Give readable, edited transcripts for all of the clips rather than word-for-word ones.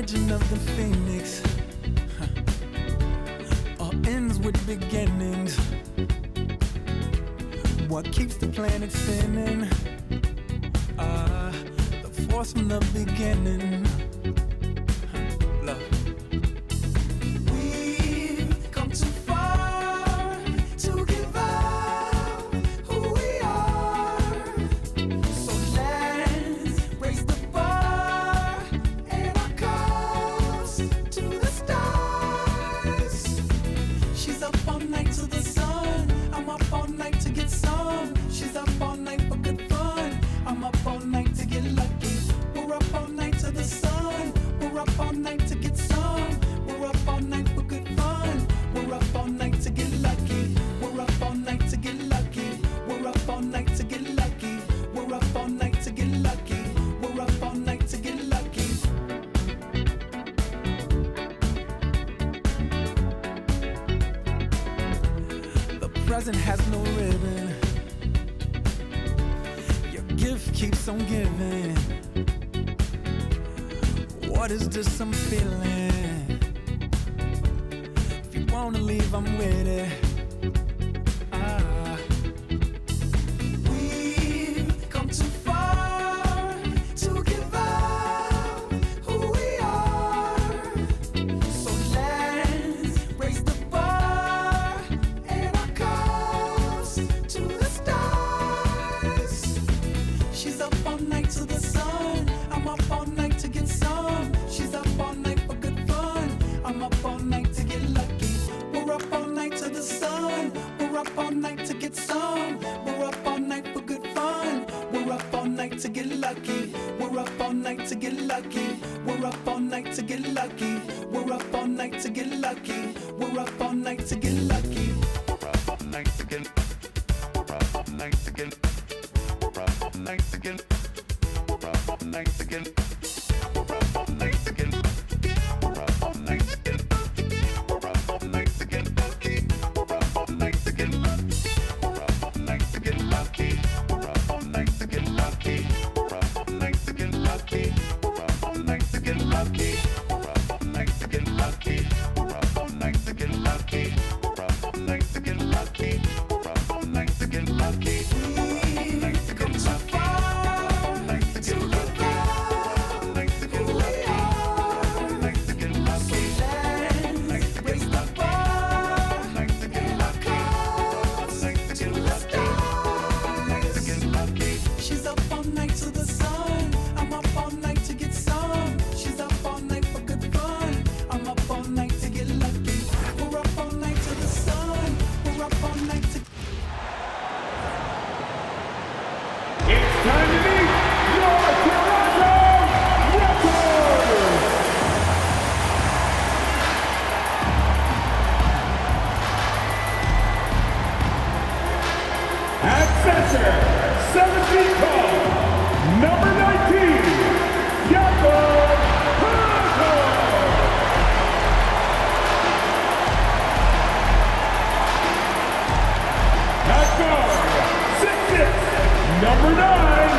legend of the phoenix all ends with beginnings. What keeps the planet spinning? The force from the beginning. Love. We've come too far to give up who we are. So let's raise the bar and our cups to the stars. She's up all night to the sun. I'm up all night to get some. She's up all night for good fun. I'm up all night to get lucky. We're up all night to the sun. We're up all night to get some. We're up all night for good fun. We're up all night to get lucky. We're up all night to get lucky. We're up all night to get lucky. We're up all night to get lucky. We're up all night to get lucky. The present has no ribbon. Your gift keeps on giving. What is this I'm feeling? If you wanna leave, I'm with it. We've come too far to give up who we are. So let's raise the bar and our cups to the stars. She's up all night to the sun. I'm up all night to get some. She's up all night for good fun. I'm up all night to get lucky. We're up all night to the sun. We're up all night to get some. We're up all night for good fun. We're up all night to get lucky. We're up all night to get lucky. We're up all night to get lucky. We're up all night to get lucky. We're up all night to get lucky. We're up all night to get. We're up all night to get. We're up all night to get. We're up all night to get. We're up all night to get. We're up all night to get. We're up all night to get lucky. We're up all night to get. We're up all night to get lucky. We're up all night to get lucky. We're up all night to get lucky. We're up all night to get lucky. We're up all night to get lucky. We're up all night to get lucky. We're up all night to get lucky. We're up all night to get lucky. We're up all night to get lucky. She's up all night to the sun. I'm up all night to get some. She's up all night for good fun. I'm up all night to get lucky. We're up all night to the sun. We're up all night to. It's time to meet your Toronto Raptors! At center, 7 feet tall, number 19, Jakob Poeltl. At guard, 6'6", number 9,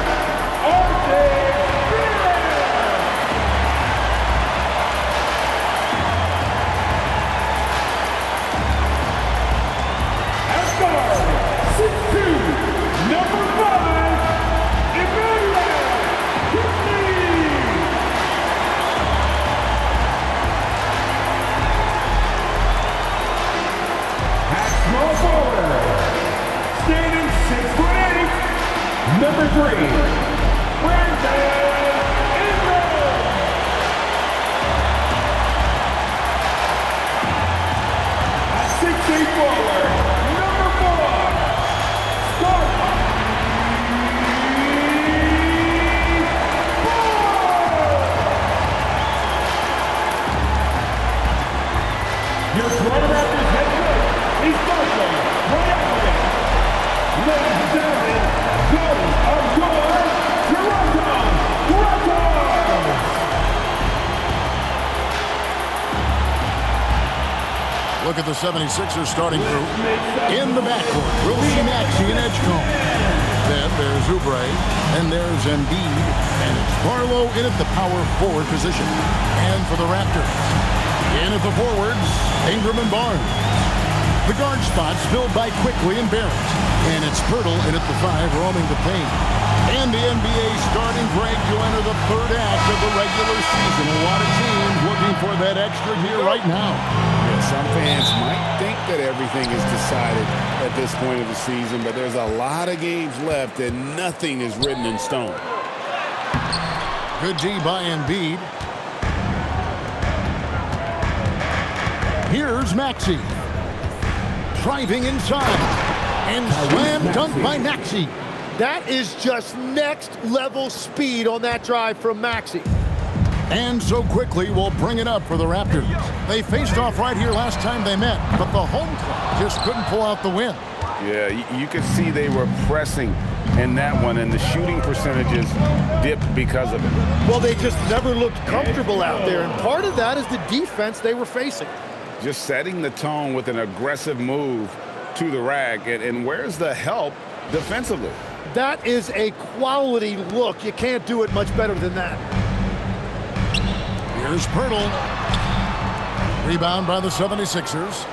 At guard, 6'2", number 5, At small forward, standing 6'8", number 3, Ingram. At 6'8" forward, number 4, Your Toronto Raptors head coach is Marshall Royale. Ladies and gentlemen, those are your Toronto Raptors! Look at the 76ers starting group. In the backcourt, Maxey and Edgecombe. Then there's Oubre, and there's Embiid, and it's Barlow in at the power forward position. And for the Raptors, in at the forwards, Ingram and Barnes. The guard spots filled by Quickly and Barrett. And it's Pirtle in at the 5, roaming the paint. And the NBA starting break to enter the third act of the regular season. A lot of teams looking for that extra here right now. Yeah, some fans might think that everything is decided at this point of the season, but there's a lot of games left and nothing is written in stone. Good D by Embiid. Here's Maxey. Driving inside. And slam dunk by Maxey. That is just next level speed on that drive from Maxey. And so Quickly will bring it up for the Raptors. They faced off right here last time they met, but the home club just couldn't pull out the win. Yeah, you could see they were pressing in that one, and the shooting percentages dipped because of it. Well, they just never looked comfortable out there, and part of that is the defense they were facing. Just setting the tone with an aggressive move to the rack, and where's the help defensively? That is a quality look. You can't do it much better than that. Here's Pirtle. Rebound by the 76ers.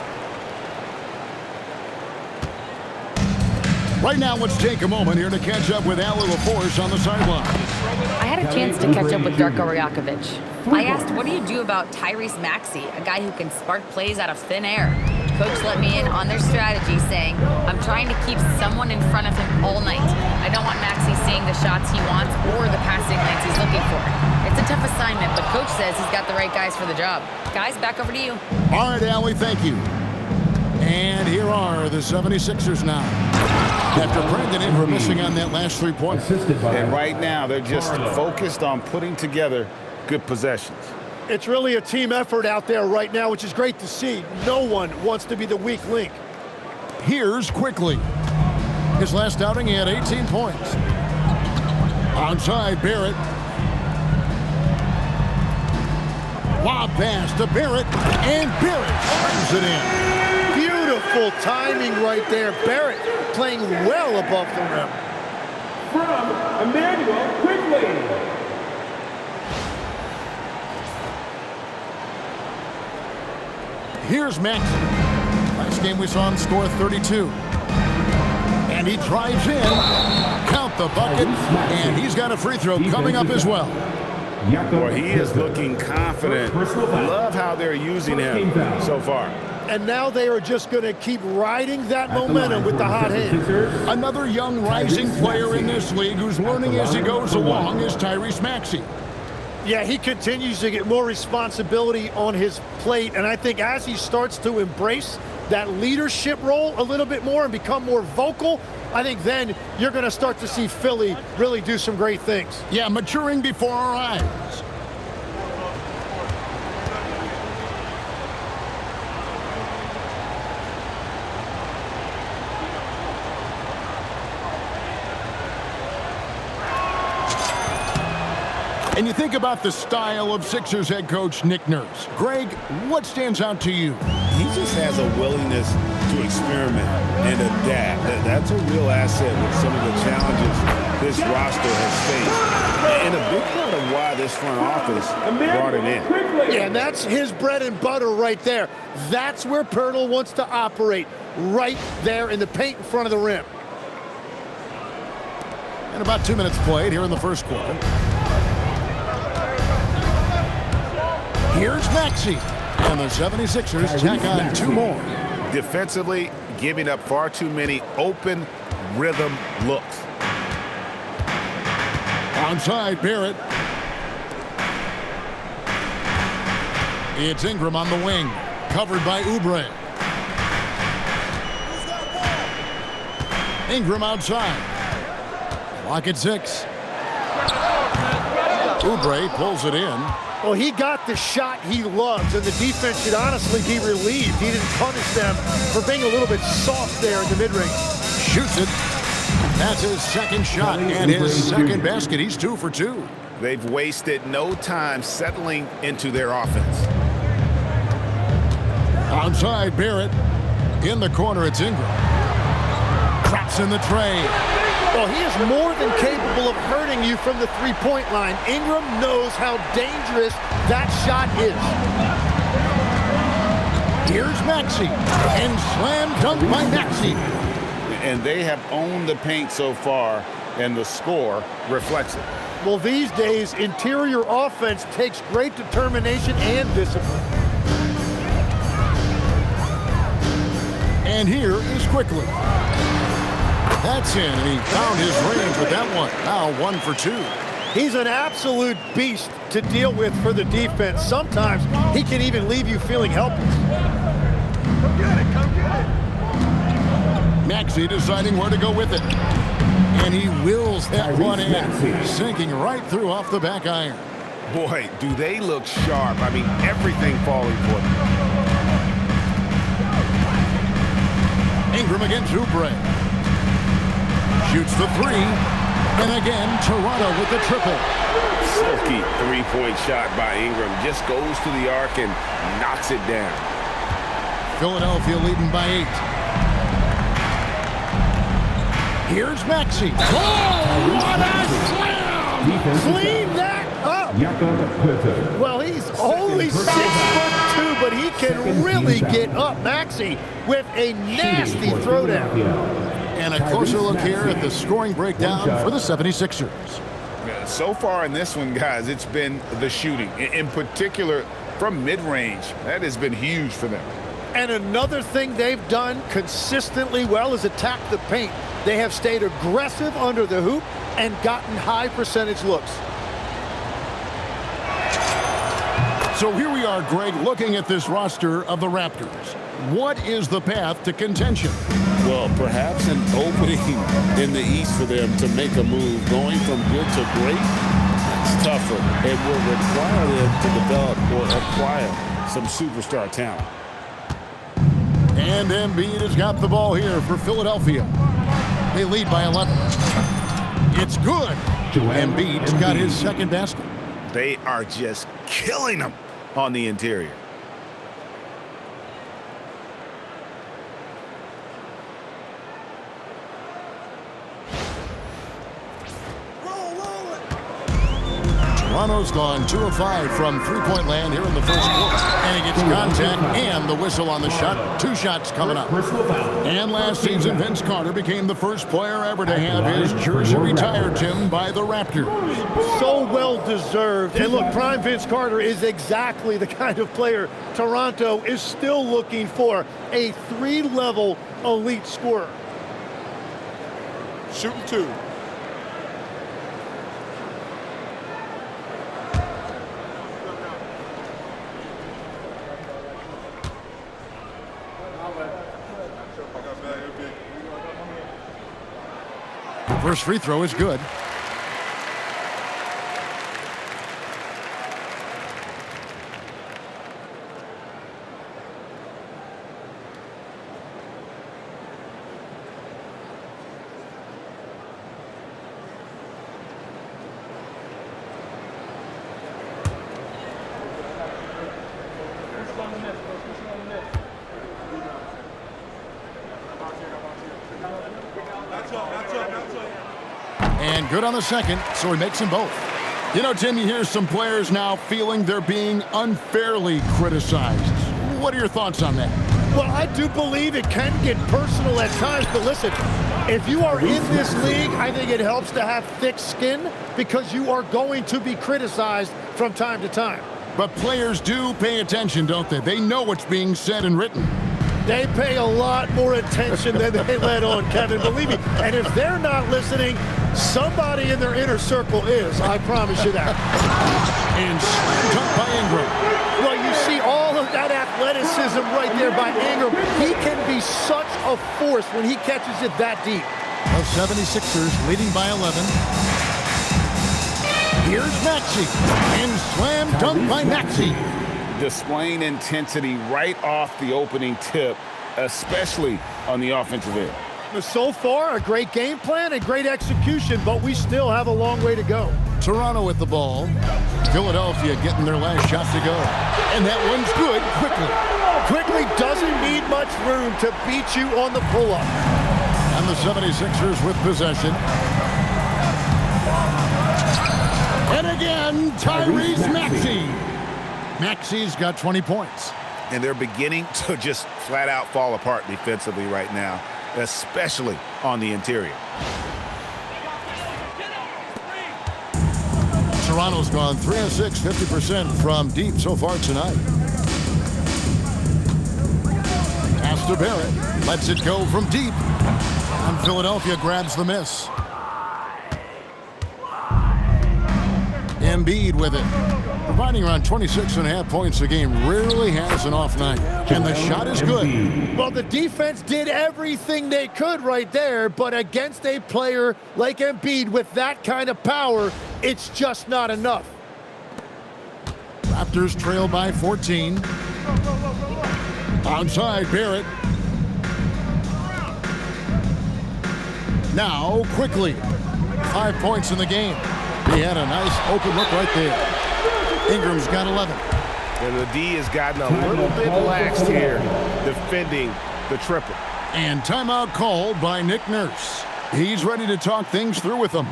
Right now, let's take a moment here to catch up with Allie LaForce on the sideline. I had a chance to catch up with Darko Rajakovic. I asked, what do you do about Tyrese Maxey, a guy who can spark plays out of thin air? Coach let me in on their strategy, saying, I'm trying to keep someone in front of him all night. I don't want Maxey seeing the shots he wants or the passing lanes he's looking for. It's a tough assignment, but Coach says he's got the right guys for the job. Guys, back over to you. All right, Allie, thank you. And here are the 76ers now. After Brandon Ingram missing on that last 3 points. And right now, they're just focused on putting together good possessions. It's really a team effort out there right now, which is great to see. No one wants to be the weak link. Here's Quickly. His last outing, he had 18 points. Onside, Barrett. Lob pass to Barrett, and Barrett turns it in. Beautiful timing right there. Barrett playing well above the rim. From Emmanuel Quickly. Here's Maxey. Last game we saw him score 32. And he drives in. Count the bucket. And he's got a free throw coming up as well. Boy, he is looking confident. Love how they're using him so far. And now they are just going to keep riding that momentum with the hot hand. Another young rising player in this league who's learning as he goes along is Tyrese Maxey. Yeah, he continues to get more responsibility on his plate, and I think as he starts to embrace that leadership role a little bit more and become more vocal, I think then you're going to start to see Philly really do some great things. Yeah, maturing before our eyes. And you think about the style of Sixers head coach Nick Nurse. Greg, what stands out to you? He just has a willingness to experiment and adapt. That's a real asset with some of the challenges this roster has faced. And a big part of why this front office brought him in. Yeah, and that's his bread and butter right there. That's where Pirtle wants to operate, right there in the paint in front of the rim. And about 2 minutes played here in the first quarter. Here's Maxey. And the 76ers tack on 2 more. Defensively, giving up far too many open rhythm looks. Onside, Barrett. It's Ingram on the wing. Covered by Oubre. Ingram outside. Clock at 6. Oubre pulls it in. Well, he got the shot he loves, and the defense should honestly be relieved. He didn't punish them for being a little bit soft there in the mid-range. Shoots it. That's his second shot and his second basket. He's 2 for 2. They've wasted no time settling into their offense. Outside, Barrett. In the corner, it's Ingram. Drops in the tray. Well, he is more than capable of hurting you from the three-point line. Ingram knows how dangerous that shot is. Here's Maxey, and slam dunk by Maxey. And they have owned the paint so far, and the score reflects it. Well, these days, interior offense takes great determination and discipline. And here is Quickly. That's in, and he found his range with that one. Now 1 for 2. He's an absolute beast to deal with for the defense. Sometimes he can even leave you feeling helpless. Come get it, come get it. Maxey deciding where to go with it. And he wills that one in, sinking right through off the back iron. Boy, do they look sharp. I mean, everything falling for them. Ingram against Oubre. Shoots the three. And again, Toronto with the triple. Silky three-point shot by Ingram. Just goes to the arc and knocks it down. Philadelphia leading by 8. Here's Maxey. Oh, what a slam! Clean that up! Well, he's only 6'2", but he can really get up. Maxey with a nasty throwdown. And a closer look here at the scoring breakdown for the 76ers. Yeah, so far in this one, guys, it's been the shooting. In particular, from mid-range. That has been huge for them. And another thing they've done consistently well is attack the paint. They have stayed aggressive under the hoop and gotten high percentage looks. So here we are, Greg, looking at this roster of the Raptors. What is the path to contention? Well, perhaps an opening in the East for them to make a move. Going from good to great, it's tougher. It will require them to develop or acquire some superstar talent. And Embiid has got the ball here for Philadelphia. They lead by 11. It's good. Embiid's got his second basket. They are just killing them on the interior. Toronto's gone 2 of 5 from three-point land here in the first quarter. And he gets contact and the whistle on the shot. 2 shots coming up. And last season, Vince Carter became the first player ever to have his jersey retired, Tim, by the Raptors. So well deserved. And look, prime Vince Carter is exactly the kind of player Toronto is still looking for. A 3-level elite scorer. Shooting 2. First free throw is good. And good on the second, so he makes them both. You know, Tim, you hear some players now feeling they're being unfairly criticized. What are your thoughts on that? Well, I do believe it can get personal at times, but listen, if you are in this league, I think it helps to have thick skin because you are going to be criticized from time to time. But players do pay attention, don't they? They know what's being said and written. They pay a lot more attention than they let on, Kevin, believe me. And if they're not listening, somebody in their inner circle is, I promise you that. And slam dunk by Ingram. Well, you see all of that athleticism right there by Ingram. He can be such a force when he catches it that deep. The 76ers leading by 11. Here's Maxey. And slam dunk by Maxey. Displaying intensity right off the opening tip, especially on the offensive end. So far, a great game plan and great execution, but we still have a long way to go. Toronto with the ball. Philadelphia getting their last shot to go. And that one's good. Quickly doesn't need much room to beat you on the pull-up. on And the 76ers with possession. And again, Tyrese Maxey. Maxey's got 20 points. And they're beginning to just flat out fall apart defensively right now, especially on the interior. Toronto's gone 3 of 6, 50% from deep so far tonight. Pass to Barrett. Lets it go from deep. And Philadelphia grabs the miss. Embiid with it. Providing around 26.5 points a game. Rarely has an off night. And the shot is good. Well, the defense did everything they could right there, but against a player like Embiid with that kind of power, it's just not enough. Raptors trail by 14. Outside, Barrett. Now, quickly. 5 points in the game. He had a nice open look right there. Ingram's got 11. And the D has gotten a little bit laxed here, defending the triple. And timeout called by Nick Nurse. He's ready to talk things through with them.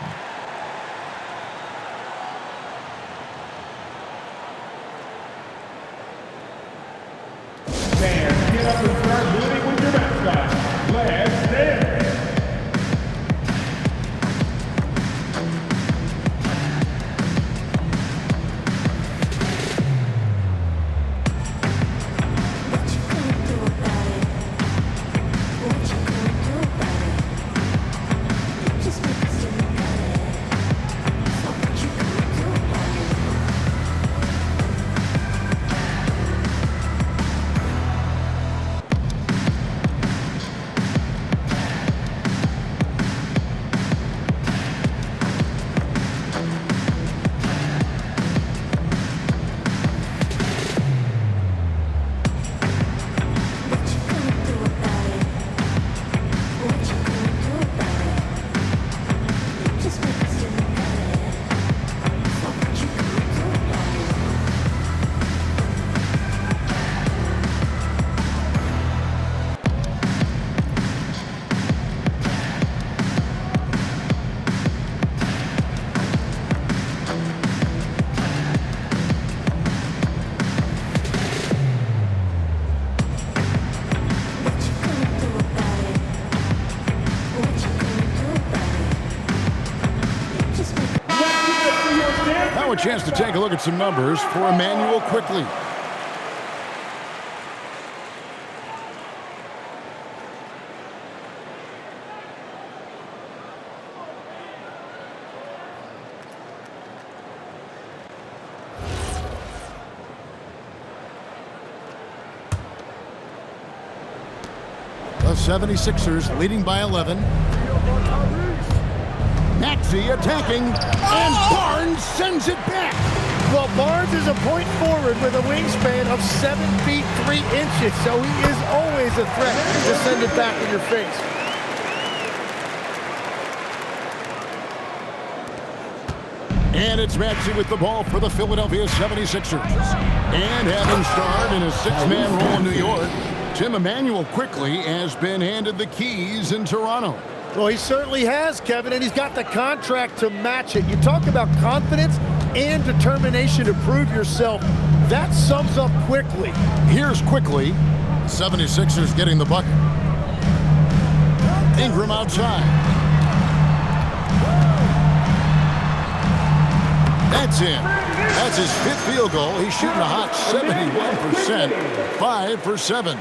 Fans, get up and start rooting with your mascot. Let's dance. A chance to take a look at some numbers for Emmanuel quickly. The 76ers leading by 11. Maxey attacking, and Barnes sends it back. Well, Barnes is a point forward with a wingspan of 7 feet 3 inches, so he is always a threat to send it back in your face. And it's Maxey with the ball for the Philadelphia 76ers. And having starred in a 6-man role in New York, Tim Emmanuel quickly has been handed the keys in Toronto. Well, he certainly has, Kevin, and he's got the contract to match it. You talk about confidence and determination to prove yourself. That sums up quickly. Here's quickly. 76ers getting the bucket. Ingram outside. That's in. That's his 5th field goal. He's shooting a hot 71%. 5 for 7.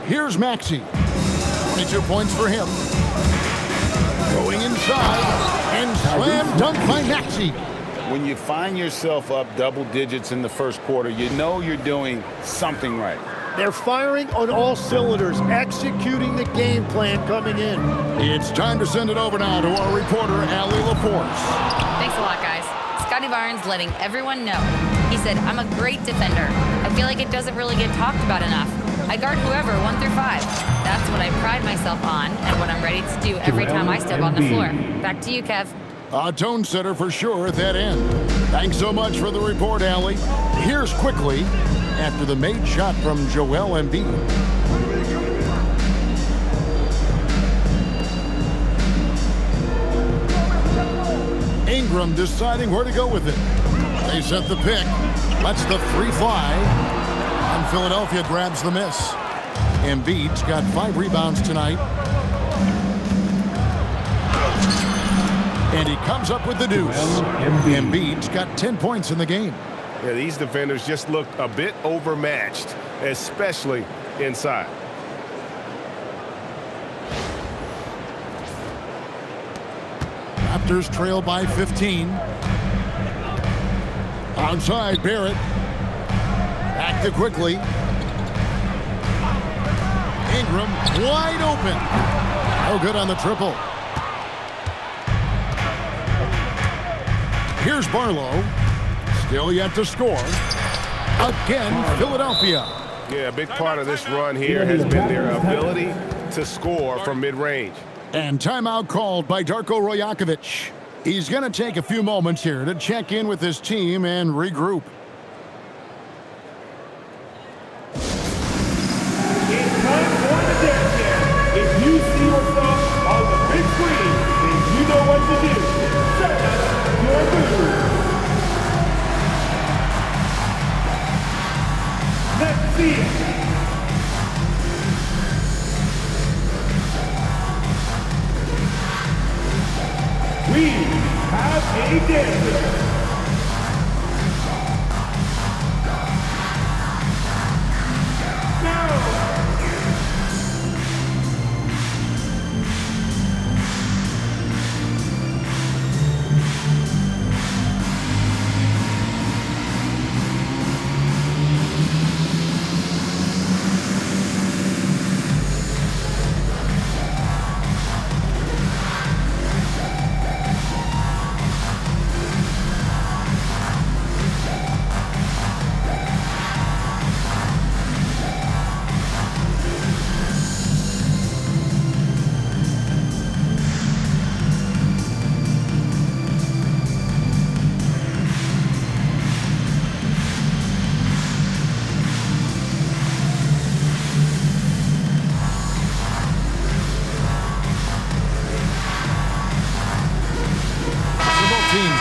Here's Maxey. 22 points for him. Going inside and slam dunk by Maxey. When you find yourself up double digits in the first quarter, you know you're doing something right. They're firing on all cylinders, executing the game plan coming in. It's time to send it over now to our reporter, Allie LaForce. Thanks a lot, guys. Scotty Barnes letting everyone know. He said, I'm a great defender. I feel like it doesn't really get talked about enough. I guard whoever, 1 through 5. That's what I pride myself on and what I'm ready to do every time I step on the floor. Back to you, Kev. A tone setter for sure at that end. Thanks so much for the report, Allie. Here's quickly after the made shot from Joel Embiid. Ingram deciding where to go with it. They set the pick. Lets the three fly. And Philadelphia grabs the miss. Embiid's got 5 rebounds tonight. And he comes up with the deuce. Embiid's got 10 points in the game. Yeah, these defenders just looked a bit overmatched, especially inside. Raptors trail by 15. Outside, Barrett. Back to quickly. Ingram wide open. No good on the triple. Here's Barlow. Still yet to score. Again, Philadelphia. Yeah, a big part of this run here has been their ability to score from mid-range. And timeout called by Darko Rajakovic. He's going to take a few moments here to check in with his team and regroup. It's time for the dance jam. If you see yourself on the big screen, then you know what to do. Set up your move. Let's see it. We have a dancer.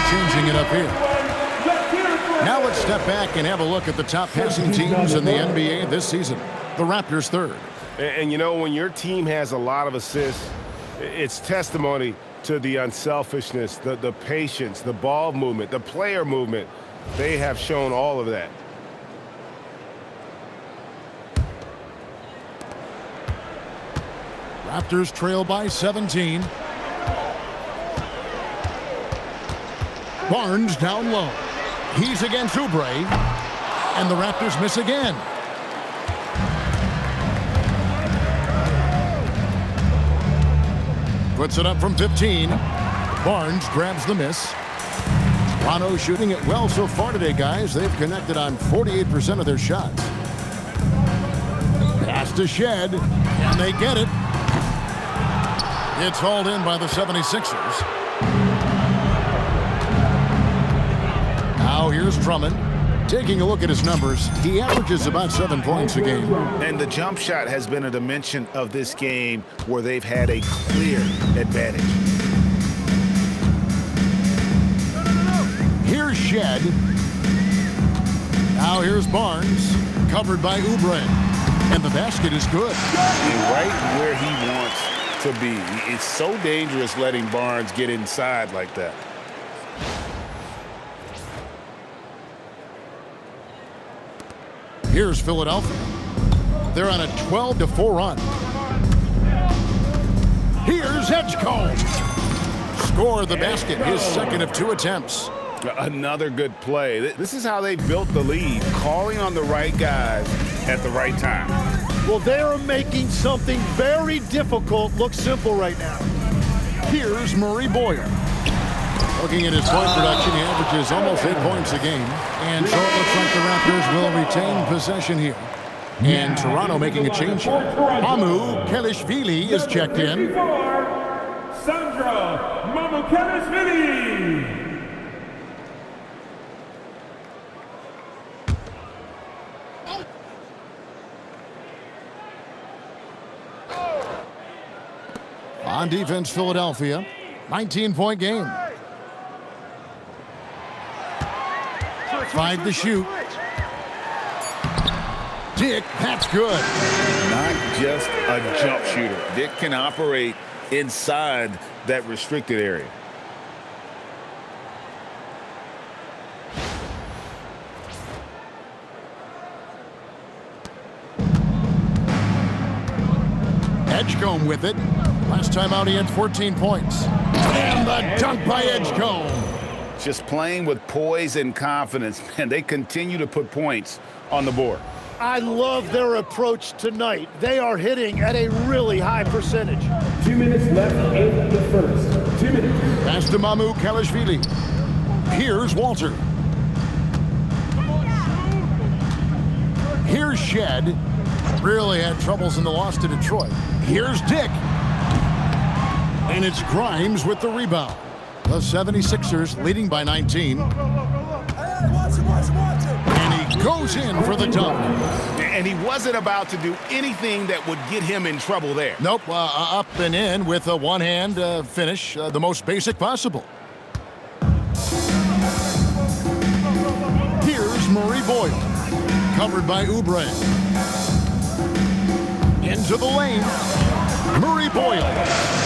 Changing it up here. Now let's step back and have a look at the top passing teams in the NBA this season. The Raptors third. And you know, when your team has a lot of assists, it's testimony to the unselfishness, the patience, the ball movement, the player movement. They have shown all of that. Raptors trail by 17. Barnes down low. He's against Oubre. And the Raptors miss again. Puts it up from 15. Barnes grabs the miss. Toronto shooting it well so far today, guys. They've connected on 48% of their shots. Pass to Shed. And they get it. It's hauled in by the 76ers. Now here's Drummond. Taking a look at his numbers, he averages about 7 points a game. And the jump shot has been a dimension of this game where they've had a clear advantage. Here's Shed. Now here's Barnes, covered by Oubre. And the basket is good. And right where he wants to be. It's so dangerous letting Barnes get inside like that. Here's Philadelphia. They're on a 12-4 run. Here's Edgecombe. Score the basket, his second of 2 attempts. Another good play. This is how they built the lead, calling on the right guys at the right time. Well, they are making something very difficult look simple right now. Here's Murray Boyer. Looking at his point production, he averages almost 8 points a game. And so it looks like the Raptors will retain possession here. And Toronto making a change here. Amu Kelishvili is checked in. Sandra Mamukelishvili. On defense, Philadelphia. 19-point game. 5 to shoot. Dick, that's good. Not just a jump shooter. Dick can operate inside that restricted area. Edgecombe with it. Last time out, he had 14 points. And the dunk by Edgecombe. Just playing with poise and confidence, and they continue to put points on the board. I love their approach tonight. They are hitting at a really high percentage. 2 minutes left in the first. 2 minutes. Pass to Mamukelishvili. Here's Walter. Here's Shed. Really had troubles in the loss to Detroit. Here's Dick. And it's Grimes with the rebound. The 76ers leading by 19. And he goes in for the dunk. And he wasn't about to do anything that would get him in trouble there. Nope, up and in with a one-hand finish, the most basic possible. Here's Murray Boyle, covered by Oubre. Into the lane, Murray Boyle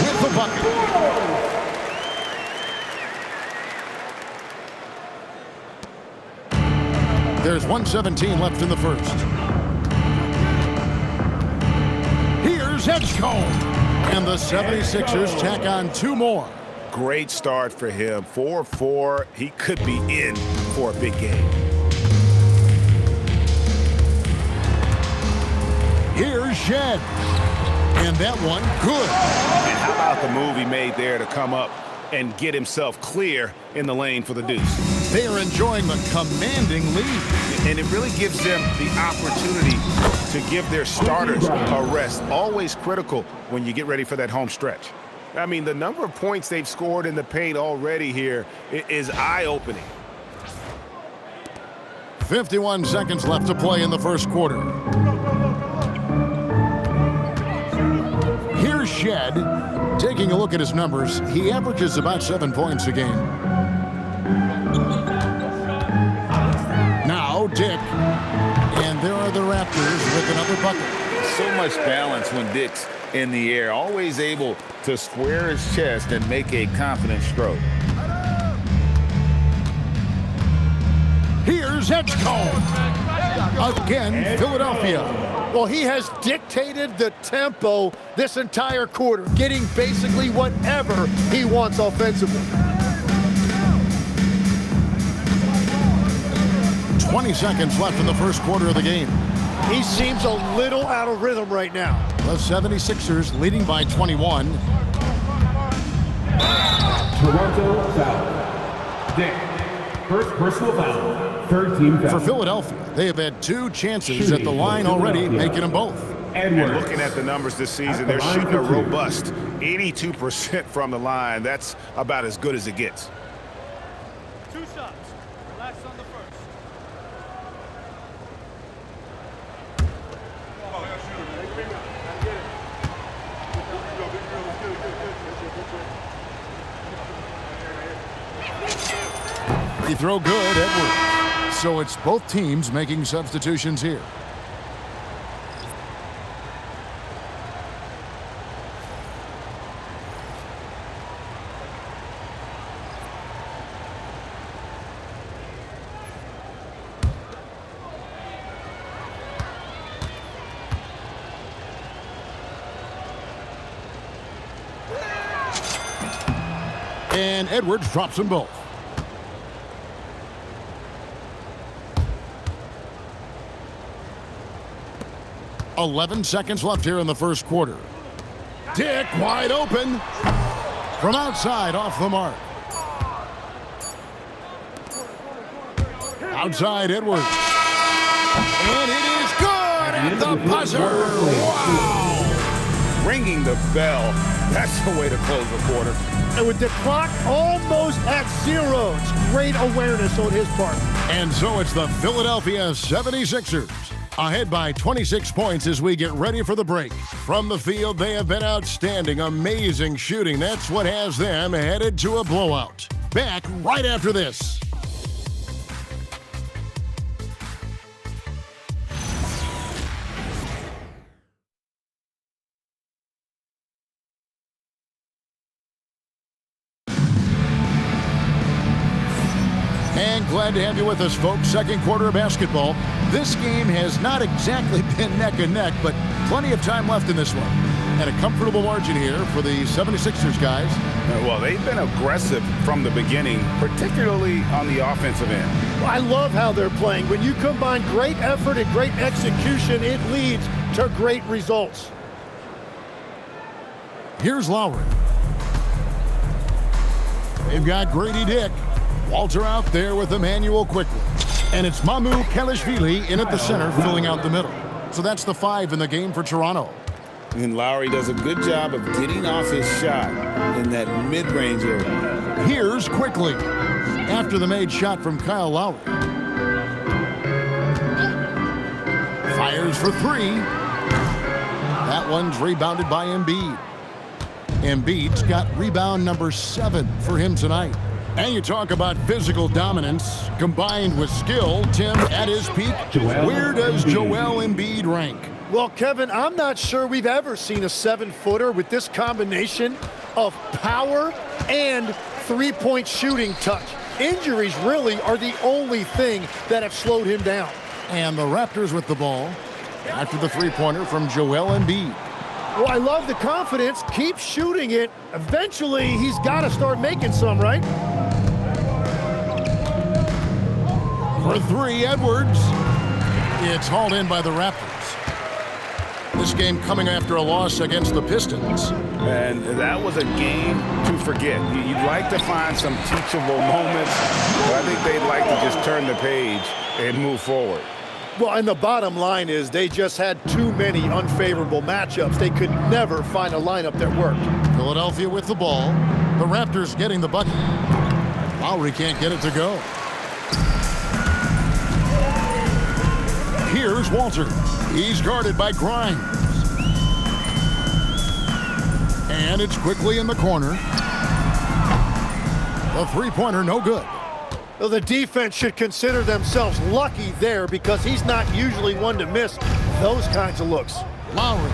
with the bucket. There's 1:17 left in the first. Here's Edgecombe. And the 76ers tack on 2 more. Great start for him. 4-4. He could be in for a big game. Here's Shed. And that one, good. And how about the move he made there to come up and get himself clear in the lane for the deuce? They are enjoying the commanding lead. And it really gives them the opportunity to give their starters a rest. Always critical when you get ready for that home stretch. I mean, the number of points they've scored in the paint already here is eye-opening. 51 seconds left to play in the first quarter. Here's Shed. Taking a look at his numbers, he averages about 7 points a game. Now Dick. And there are the Raptors with another bucket. So much balance when Dick's in the air. Always able to square his chest and make a confident stroke. Here's Edgecombe. Again, Philadelphia. Well, he has dictated the tempo this entire quarter, getting basically whatever he wants offensively. 20 seconds left in the first quarter of the game. He seems a little out of rhythm right now. The 76ers leading by 21. Toronto foul. Dick. First personal foul. Third team foul. For Philadelphia, they have had 2 chances at the line already, making them both. And looking at the numbers this season, they're shooting a robust 82% from the line. That's about as good as it gets. 2 shots. Relax on the first. Free throw good, Edwards. So it's both teams making substitutions here. And Edwards drops them both. .11 seconds left here in the first quarter. Dick wide open. From outside, off the mark. Outside, Edwards. And it is good at the buzzer. Wow! ringing the bell. That's the way to close the quarter. And with the clock almost at zero, it's great awareness on his part. And so it's the Philadelphia 76ers. Ahead by 26 points as we get ready for the break. From the field, they have been outstanding, amazing shooting. That's what has them headed to a blowout. Back right after this. And glad to have you with us, folks. Second quarter of basketball. This game has not exactly been neck and neck, but plenty of time left in this one. And a comfortable margin here for the 76ers guys. Well, they've been aggressive from the beginning, particularly on the offensive end. I love how they're playing. When you combine great effort and great execution, it leads to great results. Here's Lowry. They've got Grady Dick. Walter out there with Emmanuel quickly. And it's Mamu Kelishvili in at the center, filling out the middle. So that's the 5 in the game for Toronto. And Lowry does a good job of getting off his shot in that mid-range area. Here's quickly. After the made shot from Kyle Lowry. Fires for 3. That one's rebounded by Embiid. Embiid's got rebound number 7 for him tonight. And you talk about physical dominance combined with skill. Tim, at his peak, where does Joel Embiid rank? Well, Kevin, I'm not sure we've ever seen a 7-footer with this combination of power and three-point shooting touch. Injuries really are the only thing that have slowed him down. And the Raptors with the ball after the three-pointer from Joel Embiid. Well, I love the confidence. Keep shooting it. Eventually, he's got to start making some, right? For 3, Edwards. It's hauled in by the Raptors. This game coming after a loss against the Pistons. And that was a game to forget. You'd like to find some teachable moments, but I think they'd like to just turn the page and move forward. Well, and the bottom line is they just had too many unfavorable matchups. They could never find a lineup that worked. Philadelphia with the ball. The Raptors getting the bucket. Lowry can't get it to go. Here's Walter. He's guarded by Grimes. And it's quickly in the corner. The three-pointer no good. Well, the defense should consider themselves lucky there because he's not usually one to miss those kinds of looks. Lowry.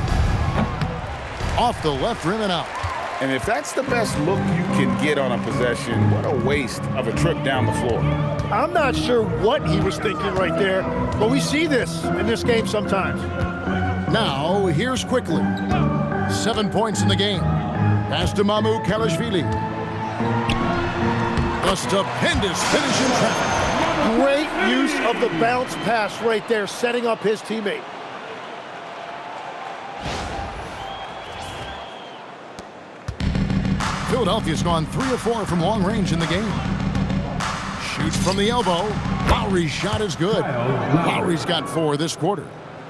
Off the left rim and out. And if that's the best look you can get on a possession, what a waste of a trip down the floor. I'm not sure what he was thinking right there, but we see this in this game sometimes. Now, here's quickly. 7 points in the game. Pass to Mamu Kelishvili. A stupendous finish in traffic. Great use of the bounce pass right there, setting up his teammate. Philadelphia's gone 3 of 4 from long range in the game. Shoots from the elbow. Lowry's shot is good. Lowry's got 4 this quarter.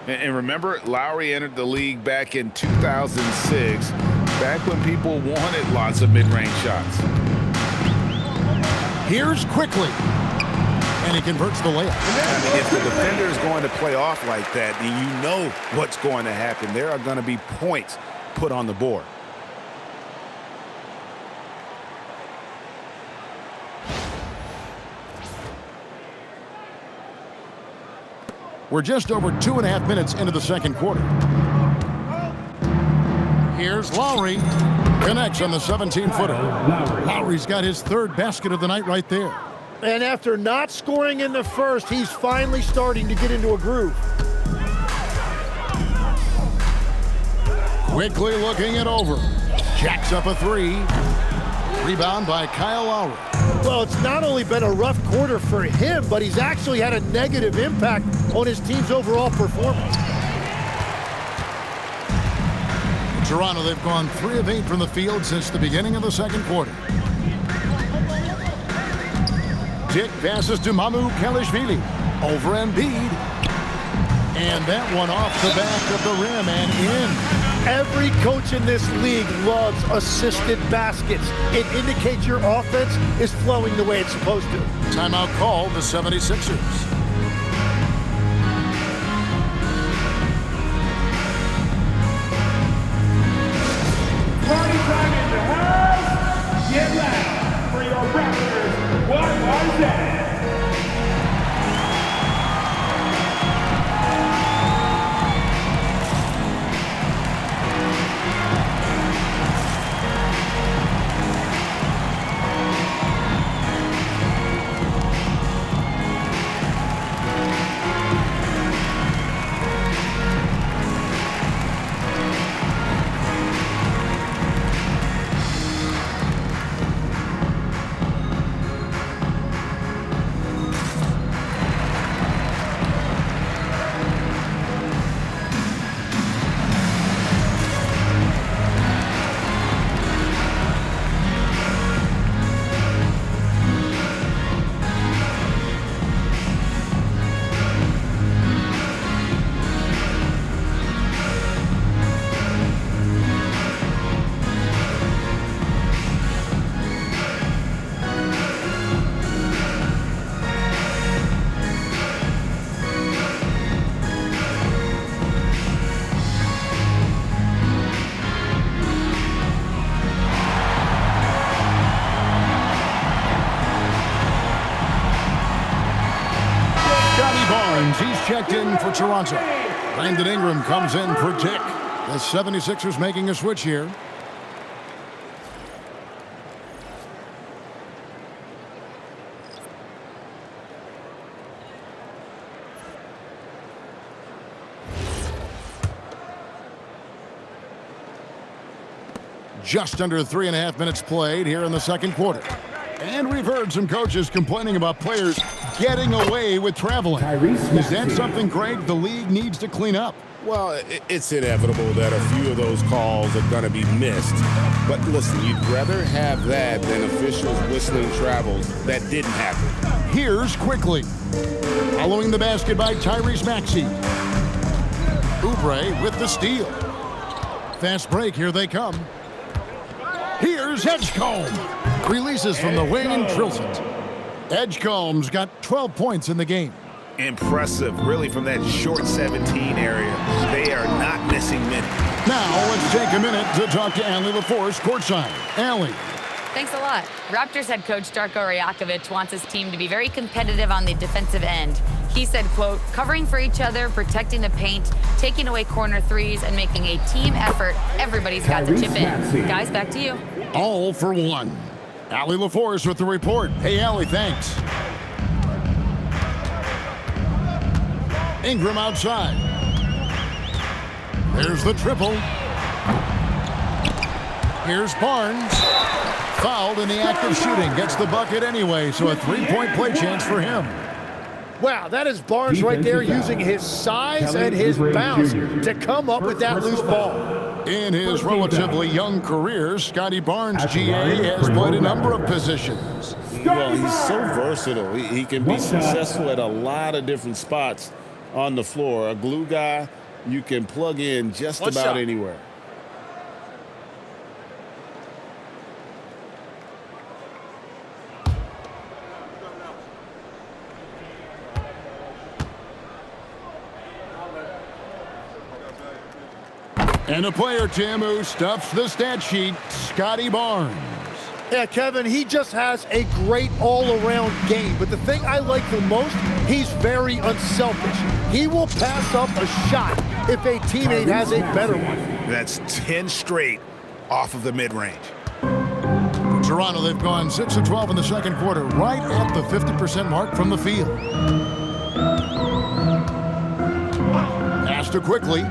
And remember, Lowry entered the league back in 2006, back when people wanted lots of mid-range shots. Here's quickly. And he converts the layup. I mean, if the defender is going to play off like that, then you know what's going to happen. There are going to be points put on the board. We're just over 2.5 minutes into the second quarter. Here's Lowry. Connects on the 17-footer. Lowry's got his 3rd basket of the night right there. And after not scoring in the first, he's finally starting to get into a groove. Quickly looking it over. Jacks up a 3. Rebound by Kyle Lowry. Well, it's not only been a rough quarter for him, but he's actually had a negative impact on his team's overall performance. In Toronto, they've gone 3 of 8 from the field since the beginning of the second quarter. Dick passes to Mamu Kelishvili. Over Embiid. And that one off the back of the rim and in. Every coach in this league loves assisted baskets. It indicates your offense is flowing the way it's supposed to. Timeout called the 76ers. Party time in the house. Get loud for your Raptors. What was that? He's checked in for Toronto. Brandon Ingram comes in for Dick. The 76ers making a switch here. Just under 3.5 minutes played here in the second quarter. And we've heard some coaches complaining about players getting away with traveling. Is that something, Greg, the league needs to clean up? Well, it's inevitable that a few of those calls are going to be missed. But listen, you'd rather have that than officials whistling travels that didn't happen. Here's quickly. Following the basket by Tyrese Maxey. Oubre with the steal. Fast break, here they come. Here's Edgecombe. Releases from the wing and drills it. Edgecombe's got 12 points in the game. Impressive, really, from that short 17 area. They are not missing minutes. Now let's take a minute to talk to Allie LaForce courtside. Allie. Thanks a lot. Raptors head coach Darko Rajakovic wants his team to be very competitive on the defensive end. He said, quote, covering for each other, protecting the paint, taking away corner threes, and making a team effort. Everybody's got to chip in. Guys, back to you. All for one. Allie LaForce with the report. Hey, Allie, thanks. Ingram outside. There's the triple. Here's Barnes. Fouled in the act of shooting. Gets the bucket anyway, so a three-point play chance for him. Wow, that is Barnes right there using his size and his bounce to come up with that loose ball. In his relatively young career, Scotty Barnes, GA, has played a number of positions. Well, he's so versatile. He can be successful at a lot of different spots on the floor. A glue guy, you can plug in just about anywhere. And a player, Tim, who stuffs the stat sheet, Scotty Barnes. Yeah, Kevin, he just has a great all-around game. But the thing I like the most, he's very unselfish. He will pass up a shot if a teammate has a better one. That's 10 straight off of the mid-range. For Toronto, they've gone 6 of 12 in the second quarter, right at the 50% mark from the field. Pass to quickly.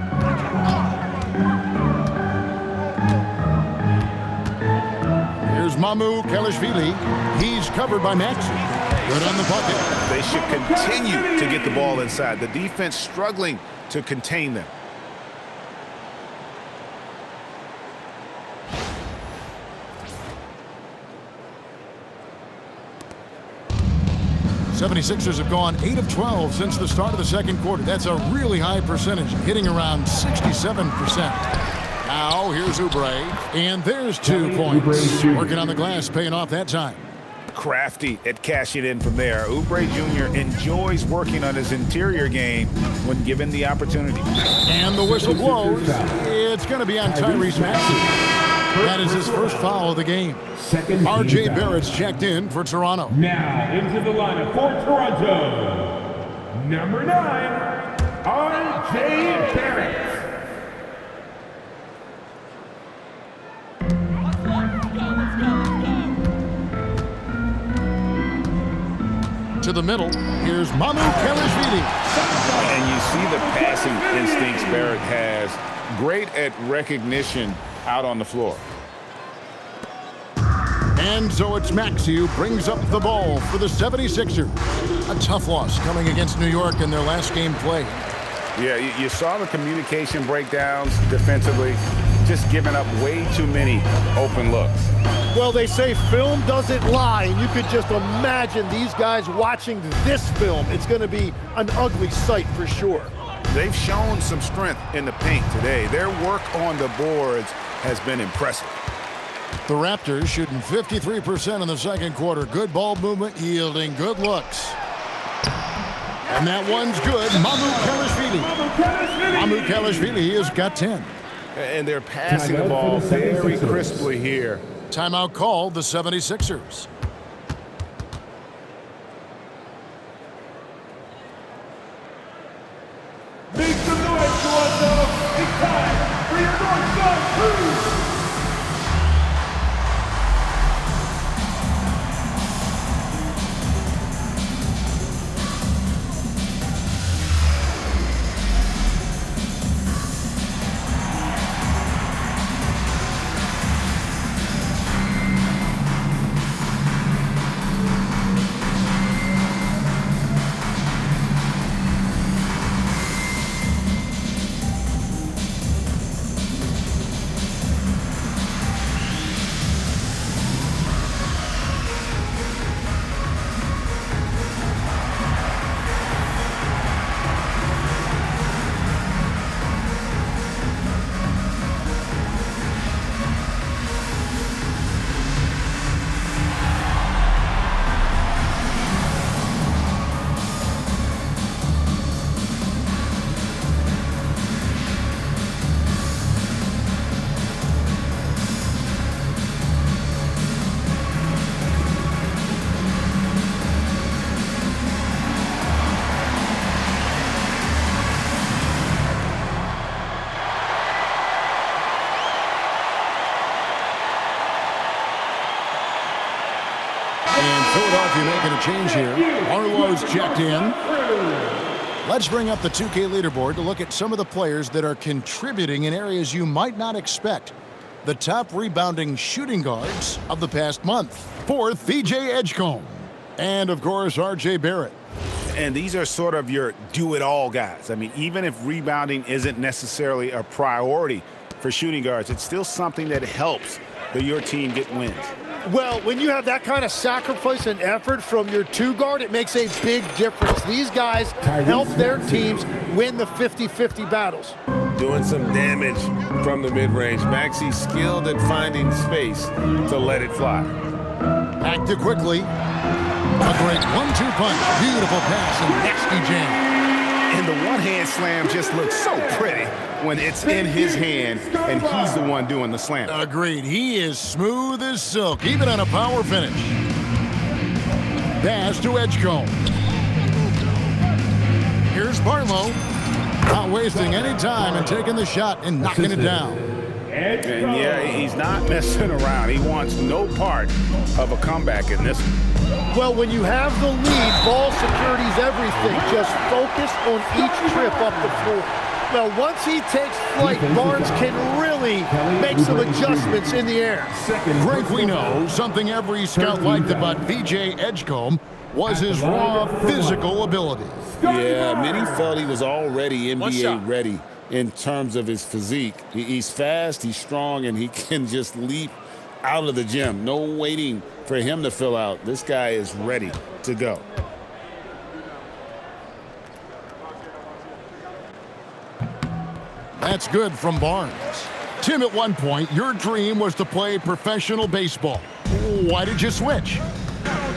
Here's Mamu Kelishvili. He's covered by Maxey. Good on the bucket. They should continue to get the ball inside. The defense struggling to contain them. The 76ers have gone 8 of 12 since the start of the second quarter. That's a really high percentage, hitting around 67%. Now here's Oubre, and there's 2 points. Working on the glass, paying off that time. Crafty at cashing in from there. Oubre Jr. enjoys working on his interior game when given the opportunity. And the whistle blows. It's going to be on Tyrese Maxey. That is his first foul of the game. R.J. Barrett's checked in for Toronto. Now into the lineup for Toronto. Number 9, R.J. Barrett. To the middle, here's Mamu Kelishvili. And you see the passing instincts Barrett has. Great at recognition out on the floor. And so it's Maxey who brings up the ball for the 76ers. A tough loss coming against New York in their last game played. Yeah, you saw the communication breakdowns defensively, just giving up way too many open looks. Well, they say film doesn't lie, and you could just imagine these guys watching this film. It's going to be an ugly sight for sure. They've shown some strength in the paint today. Their work on the boards has been impressive. The Raptors shooting 53% in the second quarter. Good ball movement, yielding good looks. And that one's good. Mamu Kelishvili has got 10. And they're passing the ball very crisply here. Timeout called the 76ers. Make some noise, Toronto. It's time for your North Side Crew. Philadelphia making a change here. Arlo's checked in. Let's bring up the 2K leaderboard to look at some of the players that are contributing in areas you might not expect. The top rebounding shooting guards of the past month. Fourth, VJ Edgecombe. And, of course, R.J. Barrett. And these are sort of your do-it-all guys. I mean, even if rebounding isn't necessarily a priority for shooting guards, it's still something that helps your team get wins. Well, when you have that kind of sacrifice and effort from your two guard, it makes a big difference. These guys help their teams win the 50-50 battles. Doing some damage from the mid-range. Maxey skilled at finding space to let it fly. Acted quickly. A great 1-2 punch. Beautiful pass and nasty jam. And the one-hand slam just looks so pretty when it's in his hand and he's the one doing the slam. Agreed. He is smooth as silk, even on a power finish. Pass to Edgecombe. Here's Barlow. Not wasting any time and taking the shot and knocking it down. And yeah, he's not messing around. He wants no part of a comeback in this one. Well, when you have the lead, ball security's everything. Just focus on each trip up the floor. Well, once he takes flight, Barnes can really make some adjustments in the air. Frank, we know something every scout liked about VJ Edgecombe was his raw physical ability. Yeah, many felt he was already NBA ready in terms of his physique. He's fast, he's strong, and he can just leap out of the gym. No waiting for him to fill out. This guy is ready to go. That's good from Barnes. Tim, at one point, your dream was to play professional baseball. Why did you switch?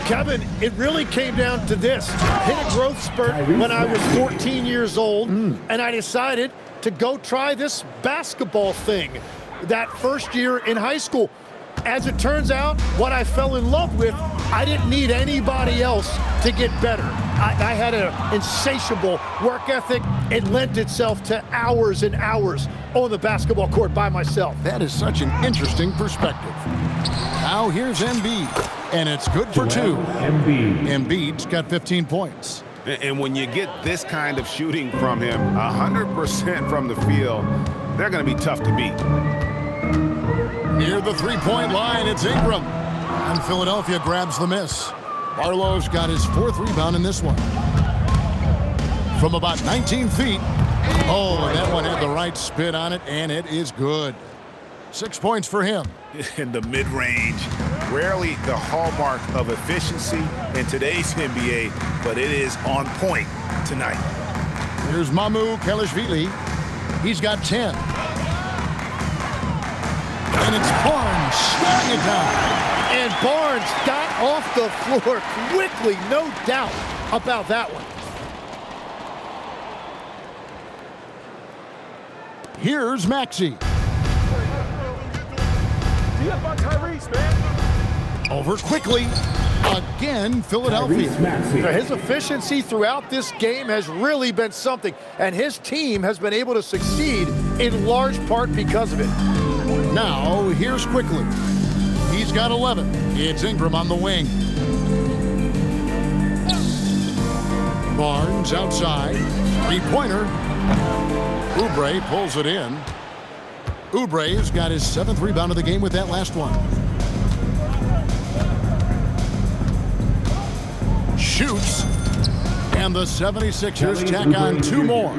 Kevin, it really came down to this. Hit a growth spurt when I was 14 years old, and I decided to go try this basketball thing that first year in high school. As it turns out, what I fell in love with, I didn't need anybody else to get better. I had an insatiable work ethic. It lent itself to hours and hours on the basketball court by myself. That is such an interesting perspective. Now here's Embiid, and it's good for 2. Embiid's got 15 points. And when you get this kind of shooting from him, 100% from the field, they're going to be tough to beat. Near the three-point line, it's Ingram. And Philadelphia grabs the miss. Barlow's got his 4th rebound in this one. From about 19 feet. Oh, and that one had the right spin on it, and it is good. 6 points for him. In the mid-range, rarely the hallmark of efficiency in today's NBA, but it is on point tonight. Here's Mamu Kelishvili. He's got 10. And it's Barnes slowing it down. And Barnes got off the floor quickly, no doubt about that one. Here's Maxey. Tyrese, man. Over quickly. Again, Philadelphia. His efficiency throughout this game has really been something, and his team has been able to succeed in large part because of it. Now, here's quickly. He's got 11. It's Ingram on the wing. Barnes outside. Three-pointer. Oubre pulls it in. Oubre's got his 7th rebound of the game with that last one. Shoots. And the 76ers tack on 2 more.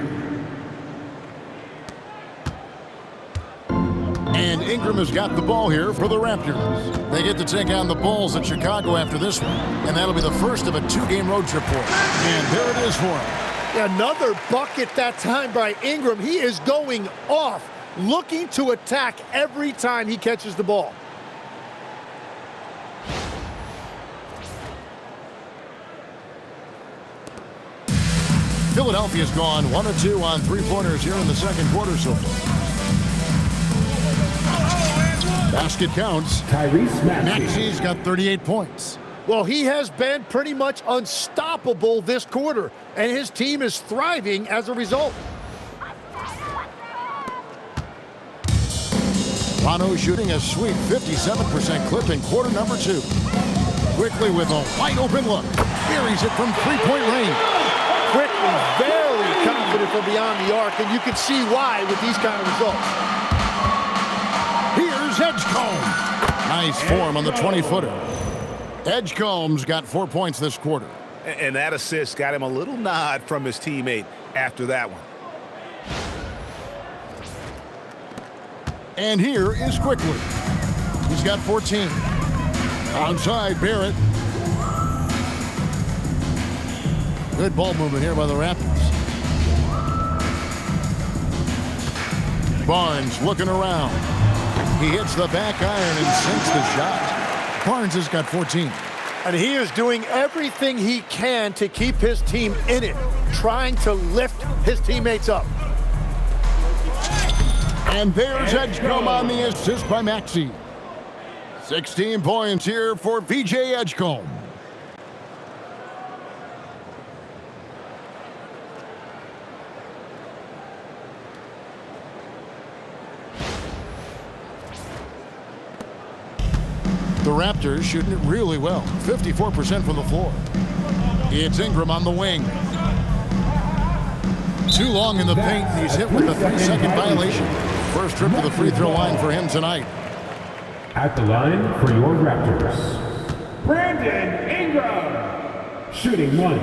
And Ingram has got the ball here for the Raptors. They get to take on the Bulls at Chicago after this one. And that'll be the first of a 2-game road trip for him. And there it is for him. Another bucket that time by Ingram. He is going off, looking to attack every time he catches the ball. Philadelphia's gone 1 of 2 on 3-pointers here in the second quarter so far. Basket counts. Tyrese Maxey's got 38 points. Well, he has been pretty much unstoppable this quarter, and his team is thriving as a result. Toronto shooting a sweet 57% clip in quarter number 2. Quickly with a wide open look. Buries it from 3-point range. Quickly, very confident from beyond the arc, and you can see why with these kind of results. Here's Edgecombe. Nice form on the 20-footer. Edgecombe's got 4 points this quarter. And that assist got him a little nod from his teammate after that one. And here is Quickly. He's got 14. Outside, Barrett. Good ball movement here by the Raptors. Barnes looking around. He hits the back iron and sinks the shot. Barnes has got 14. And he is doing everything he can to keep his team in it, trying to lift his teammates up. And there's Edgecombe on the assist by Maxey. 16 points here for VJ Edgecombe. The Raptors shooting it really well, 54% from the floor. It's Ingram on the wing. Too long in the paint, he's hit with a 3-second violation. First trip to the free throw line for him tonight. At the line for your Raptors, Brandon Ingram, shooting 1.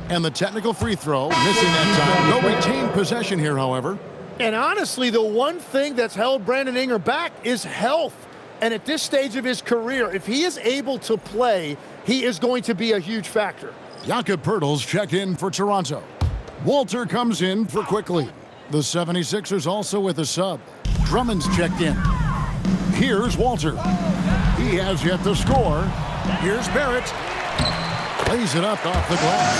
And the technical free throw, missing that time. No retained possession here, however. And honestly, the one thing that's held Brandon Ingram back is health. And at this stage of his career, if he is able to play, he is going to be a huge factor. Jakob Poeltl's checked in for Toronto. Walter comes in for Quickly. The 76ers also with a sub. Drummond's checked in. Here's Walter. He has yet to score. Here's Barrett. Plays it up off the glass.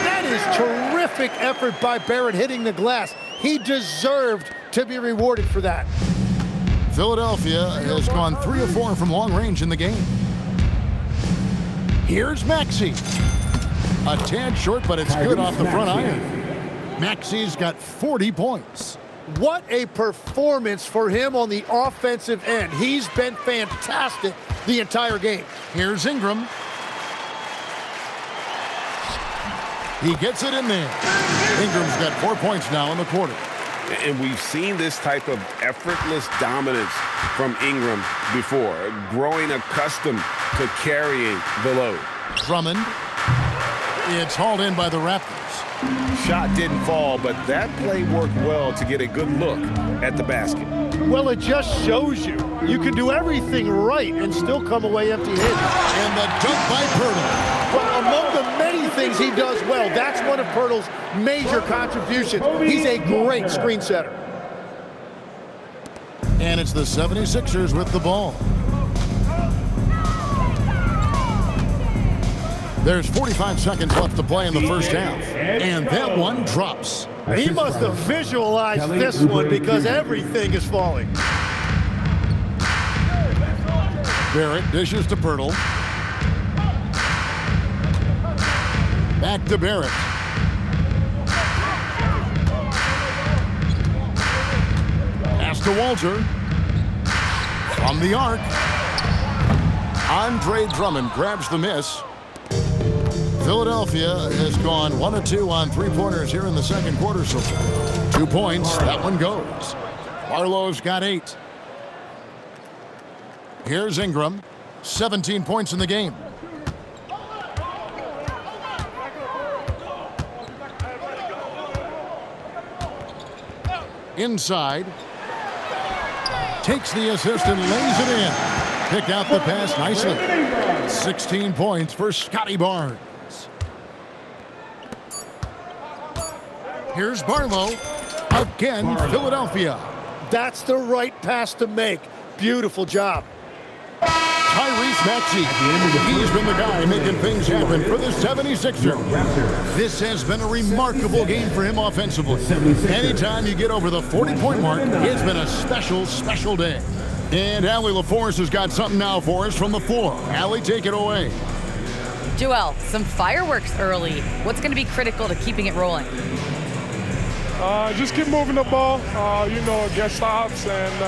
That is terrific effort by Barrett hitting the glass. He deserved to be rewarded for that. Philadelphia has gone 3 of 4 from long range in the game. Here's Maxey. A tad short, but it's good off the front iron. Maxey's got 40 points. What a performance for him on the offensive end. He's been fantastic the entire game. Here's Ingram. He gets it in there. Ingram's got 4 points now in the quarter. And we've seen this type of effortless dominance from Ingram before, growing accustomed to carrying the load. Drummond. It's hauled in by the Raptors. Shot didn't fall, but that play worked well to get a good look at the basket. Well, it just shows you can do everything right and still come away empty-handed. And the dunk by Pirtle. Well, among the many things he does well, that's one of Pirtle's major contributions. He's a great screen setter. And it's the 76ers with the ball. There's 45 seconds left to play in the first half. And that one drops. He must have visualized this one because everything is falling. Barrett dishes to Pirtle. Back to Barrett. Pass to Walter. From the arc. Andre Drummond grabs the miss. Philadelphia has gone 1 of 2 on three-pointers here in the second quarter so far. 2 points, that one goes. Barlow's got 8. Here's Ingram, 17 points in the game. Inside. Takes the assist and lays it in. Picked out the pass nicely. 16 points for Scotty Barnes. Here's Barlow. Again, Philadelphia. That's the right pass to make. Beautiful job. Tyrese Maxey. He's been the guy making things happen for the 76ers. This has been a remarkable game for him offensively. Anytime you get over the 40-point mark, it's been a special, special day. And Allie LaForce has got something now for us from the floor. Allie, take it away. Joel, some fireworks early. What's going to be critical to keeping it rolling? Just keep moving the ball, get stops, and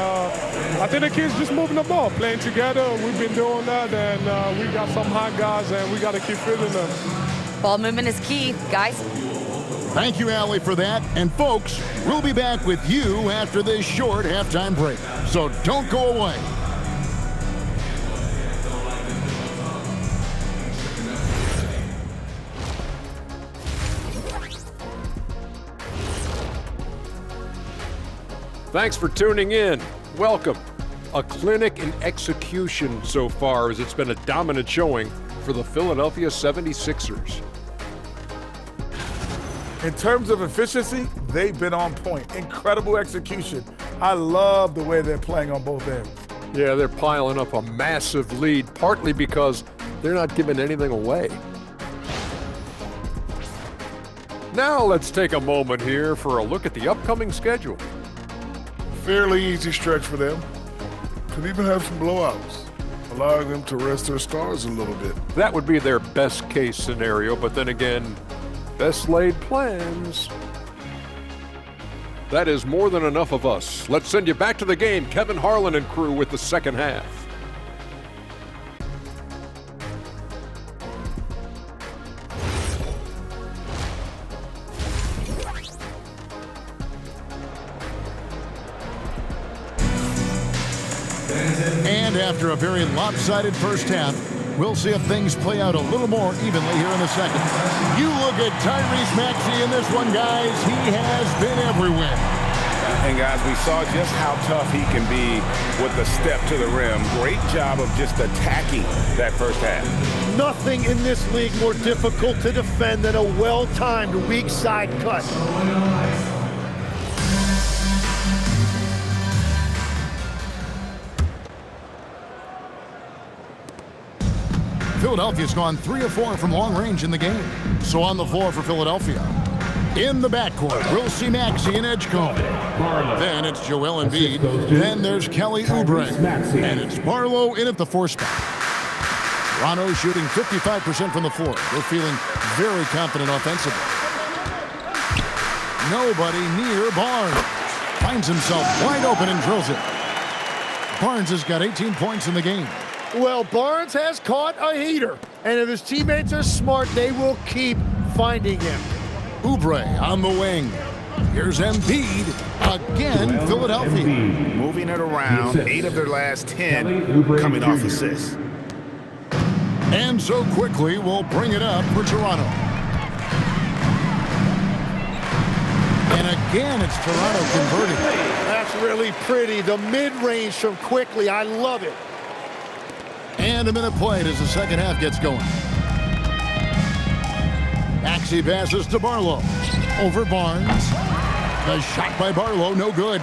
I think the kids just moving the ball, playing together. We've been doing that, and we got some hot guys, and we got to keep feeding them. Ball movement is key, guys. Thank you, Allie, for that. And folks, we'll be back with you after this short halftime break. So don't go away. Thanks for tuning in. Welcome. A clinic in execution so far, as it's been a dominant showing for the Philadelphia 76ers. In terms of efficiency, they've been on point. Incredible execution. I love the way they're playing on both ends. Yeah, they're piling up a massive lead, partly because they're not giving anything away. Now let's take a moment here for a look at the upcoming schedule. Fairly easy stretch for them. Could even have some blowouts, allowing them to rest their stars a little bit. That would be their best case scenario, but then again, best laid plans. That is more than enough of us. Let's send you back to the game. Kevin Harlan and crew with the second half. And after a very lopsided first half, we'll see if things play out a little more evenly here in the second. You look at Tyrese Maxey in this one, guys. He has been everywhere. And guys, we saw just how tough he can be with the step to the rim. Great job of just attacking that first half. Nothing in this league more difficult to defend than a well-timed weak side cut. Philadelphia's gone 3 of 4 from long range in the game. So on the floor for Philadelphia. In the backcourt, we'll see Maxey and Edgecombe. Then it's Joel Embiid. Then there's Kelly Oubre. And it's Barlow in at the 4 spot. Toronto shooting 55% from the floor. They're feeling very confident offensively. Nobody near Barnes. Finds himself wide open and drills it. Barnes has got 18 points in the game. Well, Barnes has caught a heater. And if his teammates are smart, they will keep finding him. Oubre on the wing. Here's Embiid. Again, Philadelphia. Moving it around. 8 of their last 10 coming off assists. And so quickly, we'll bring it up for Toronto. And again, it's Toronto converting. That's really pretty. The mid-range from quickly. I love it. And a minute played as the second half gets going. Maxey passes to Barlow. Over Barnes. The shot by Barlow, no good.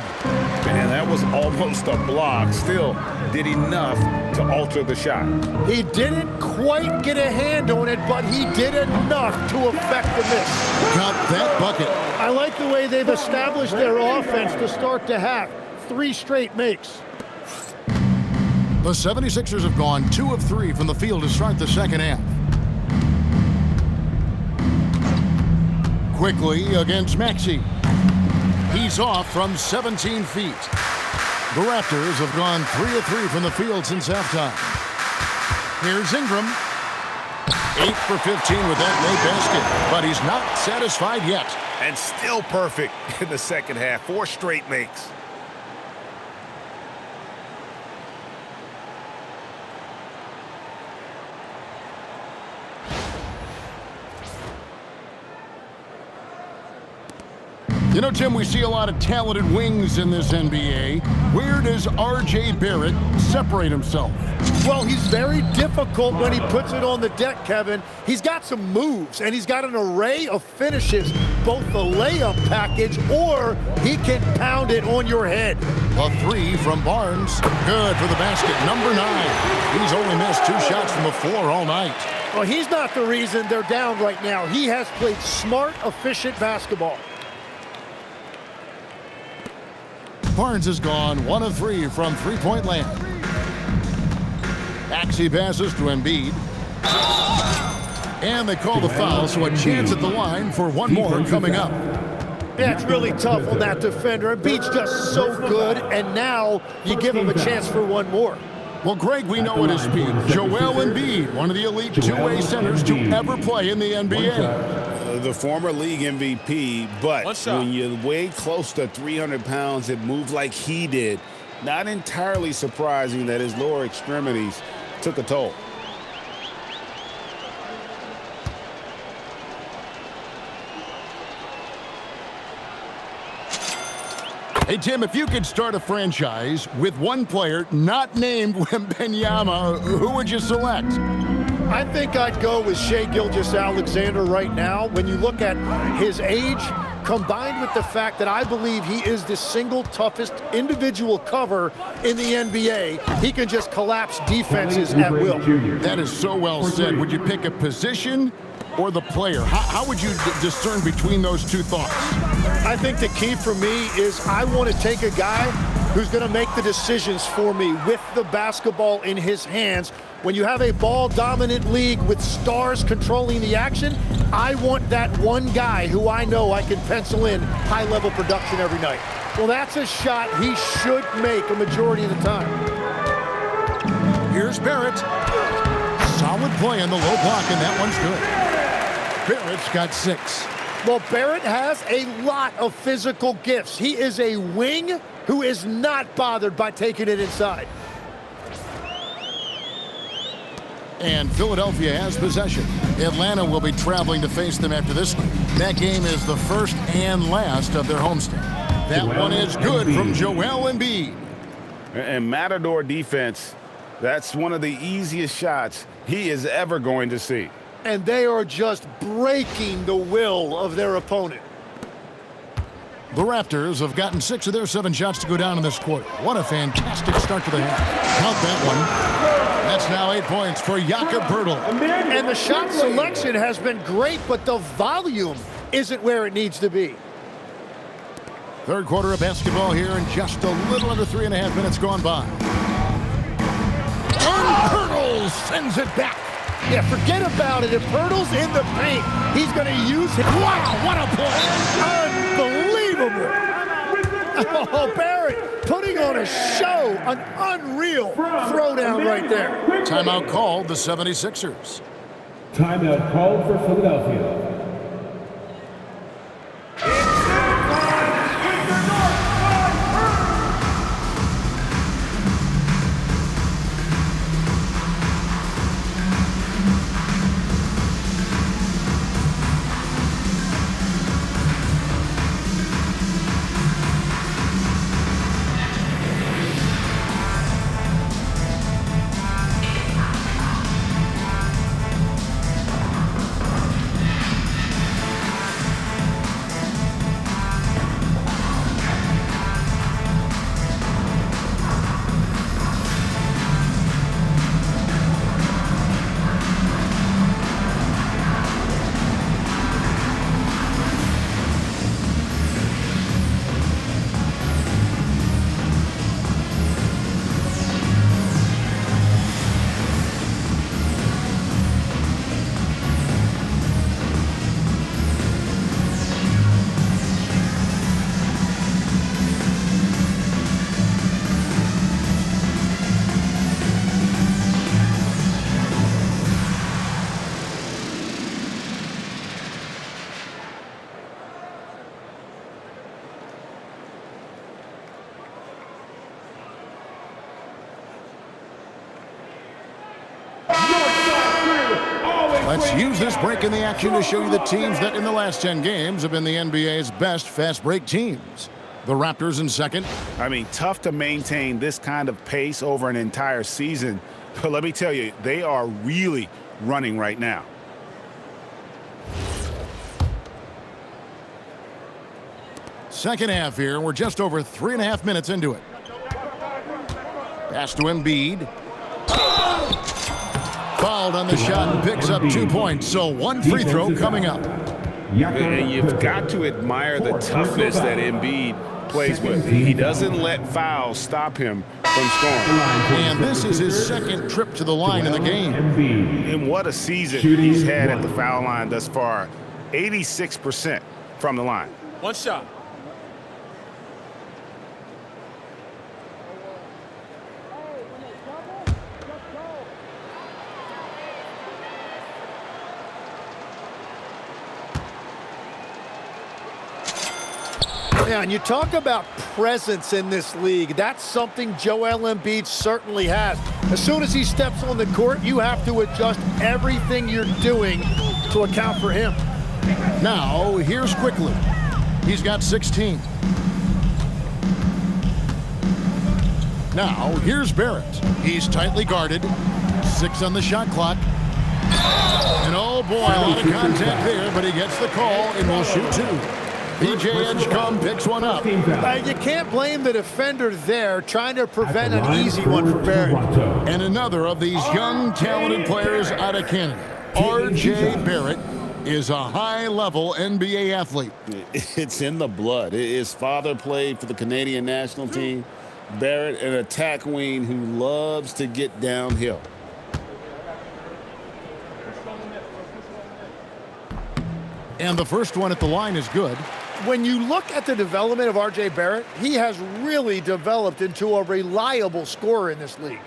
Man, that was almost a block. Still did enough to alter the shot. He didn't quite get a hand on it, but he did enough to affect the miss. Got that bucket. I like the way they've established their offense to start the half. 3 straight makes. The 76ers have gone 2 of 3 from the field to start the second half. Quickly against Maxey. He's off from 17 feet. The Raptors have gone 3 of 3 from the field since halftime. Here's Ingram. 8 for 15 with that late basket, but he's not satisfied yet. And still perfect in the second half. 4 straight makes. You know, Tim, we see a lot of talented wings in this NBA. Where does R.J. Barrett separate himself? Well, he's very difficult when he puts it on the deck, Kevin. He's got some moves, and he's got an array of finishes, both the layup package or he can pound it on your head. A 3 from Barnes. Good for the basket. Number 9. He's only missed 2 shots from the floor all night. Well, he's not the reason they're down right now. He has played smart, efficient basketball. Barnes has gone 1 of 3 from three-point land. Maxey passes to Embiid. And they call the foul, so a chance at the line for one more coming up. Yeah, it's really tough on that defender. Embiid's just so good, and now you give him a chance for one more. Well, Greg, we know at his speed. Joel Embiid, one of the elite two-way centers to ever play in the NBA. The former league MVP, but when you weigh close to 300 pounds and move like he did, not entirely surprising that his lower extremities took a toll. Hey, Tim, if you could start a franchise with one player not named Wembanyama, who would you select? I think I'd go with Shai Gilgeous-Alexander right now. When you look at his age, combined with the fact that I believe he is the single toughest individual cover in the NBA, he can just collapse defenses at will. That is so well said. Would you pick a position or the player? How would you discern between those two thoughts? I think the key for me is I want to take a guy who's going to make the decisions for me with the basketball in his hands. When you have a ball-dominant league with stars controlling the action, I want that one guy who I know I can pencil in high-level production every night. Well, that's a shot he should make a majority of the time. Here's Barrett. Solid play on the low block, and that one's good. Barrett's got 6. Well, Barrett has a lot of physical gifts. He is a wing who is not bothered by taking it inside. And Philadelphia has possession. Atlanta will be traveling to face them after this one. That game is the first and last of their homestand. That one is good from Joel Embiid. And Matador defense, that's one of the easiest shots he is ever going to see. And they are just breaking the will of their opponent. The Raptors have gotten 6 of their 7 shots to go down in this quarter. What a fantastic start to the half. Count that one. That's now 8 points for Jakob Poeltl. And the shot selection has been great, but the volume isn't where it needs to be. Third quarter of basketball here, and just a little under 3.5 minutes gone by. And Poeltl sends it back. Yeah, forget about it. If Poeltl's in the paint, he's going to use it. Wow, what a play! Unbelievable. Oh, Barrett putting on a show, an unreal throwdown right there. Timeout called the 76ers. Timeout called for Philadelphia. Let's use this break in the action to show you the teams that in the last 10 games have been the NBA's best fast break teams. The Raptors in second. I mean, tough to maintain this kind of pace over an entire season. But let me tell you, they are really running right now. Second half here. We're just over 3.5 minutes into it. Pass to Embiid. Fouled on the shot and picks up 2 points. So one free throw coming up. And you've got to admire the toughness that Embiid plays with. He doesn't let fouls stop him from scoring. And this is his second trip to the line in the game. And what a season he's had at the foul line thus far. 86% from the line. One shot. Yeah, and you talk about presence in this league. That's something Joel Embiid certainly has. As soon as he steps on the court, you have to adjust everything you're doing to account for him. Now, here's Quickly. He's got 16. Now, here's Barrett. He's tightly guarded. 6 on the shot clock. And oh boy, a lot of contact there, but he gets the call and will shoot 2. PJ Edgecombe picks one up. You can't blame the defender there trying to prevent an easy one for Barrett. And another of these young, talented players out of Canada. R.J. Barrett is a high-level NBA athlete. It's in the blood. His father played for the Canadian national team. Barrett, an attack wing who loves to get downhill. And the first one at the line is good. When you look at the development of R.J. Barrett, he has really developed into a reliable scorer in this league.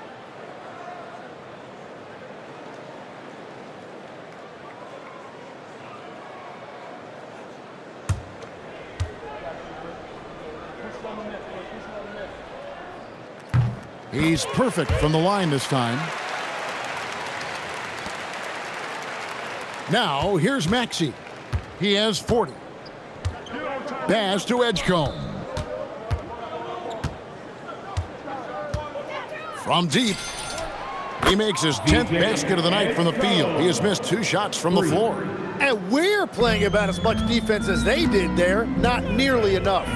He's perfect from the line this time. Now, here's Maxey. He has 40. Pass to Edgecombe. From deep. He makes his 10th basket of the night from the field. He has missed 2 shots from the floor. And we're playing about as much defense as they did there. Not nearly enough.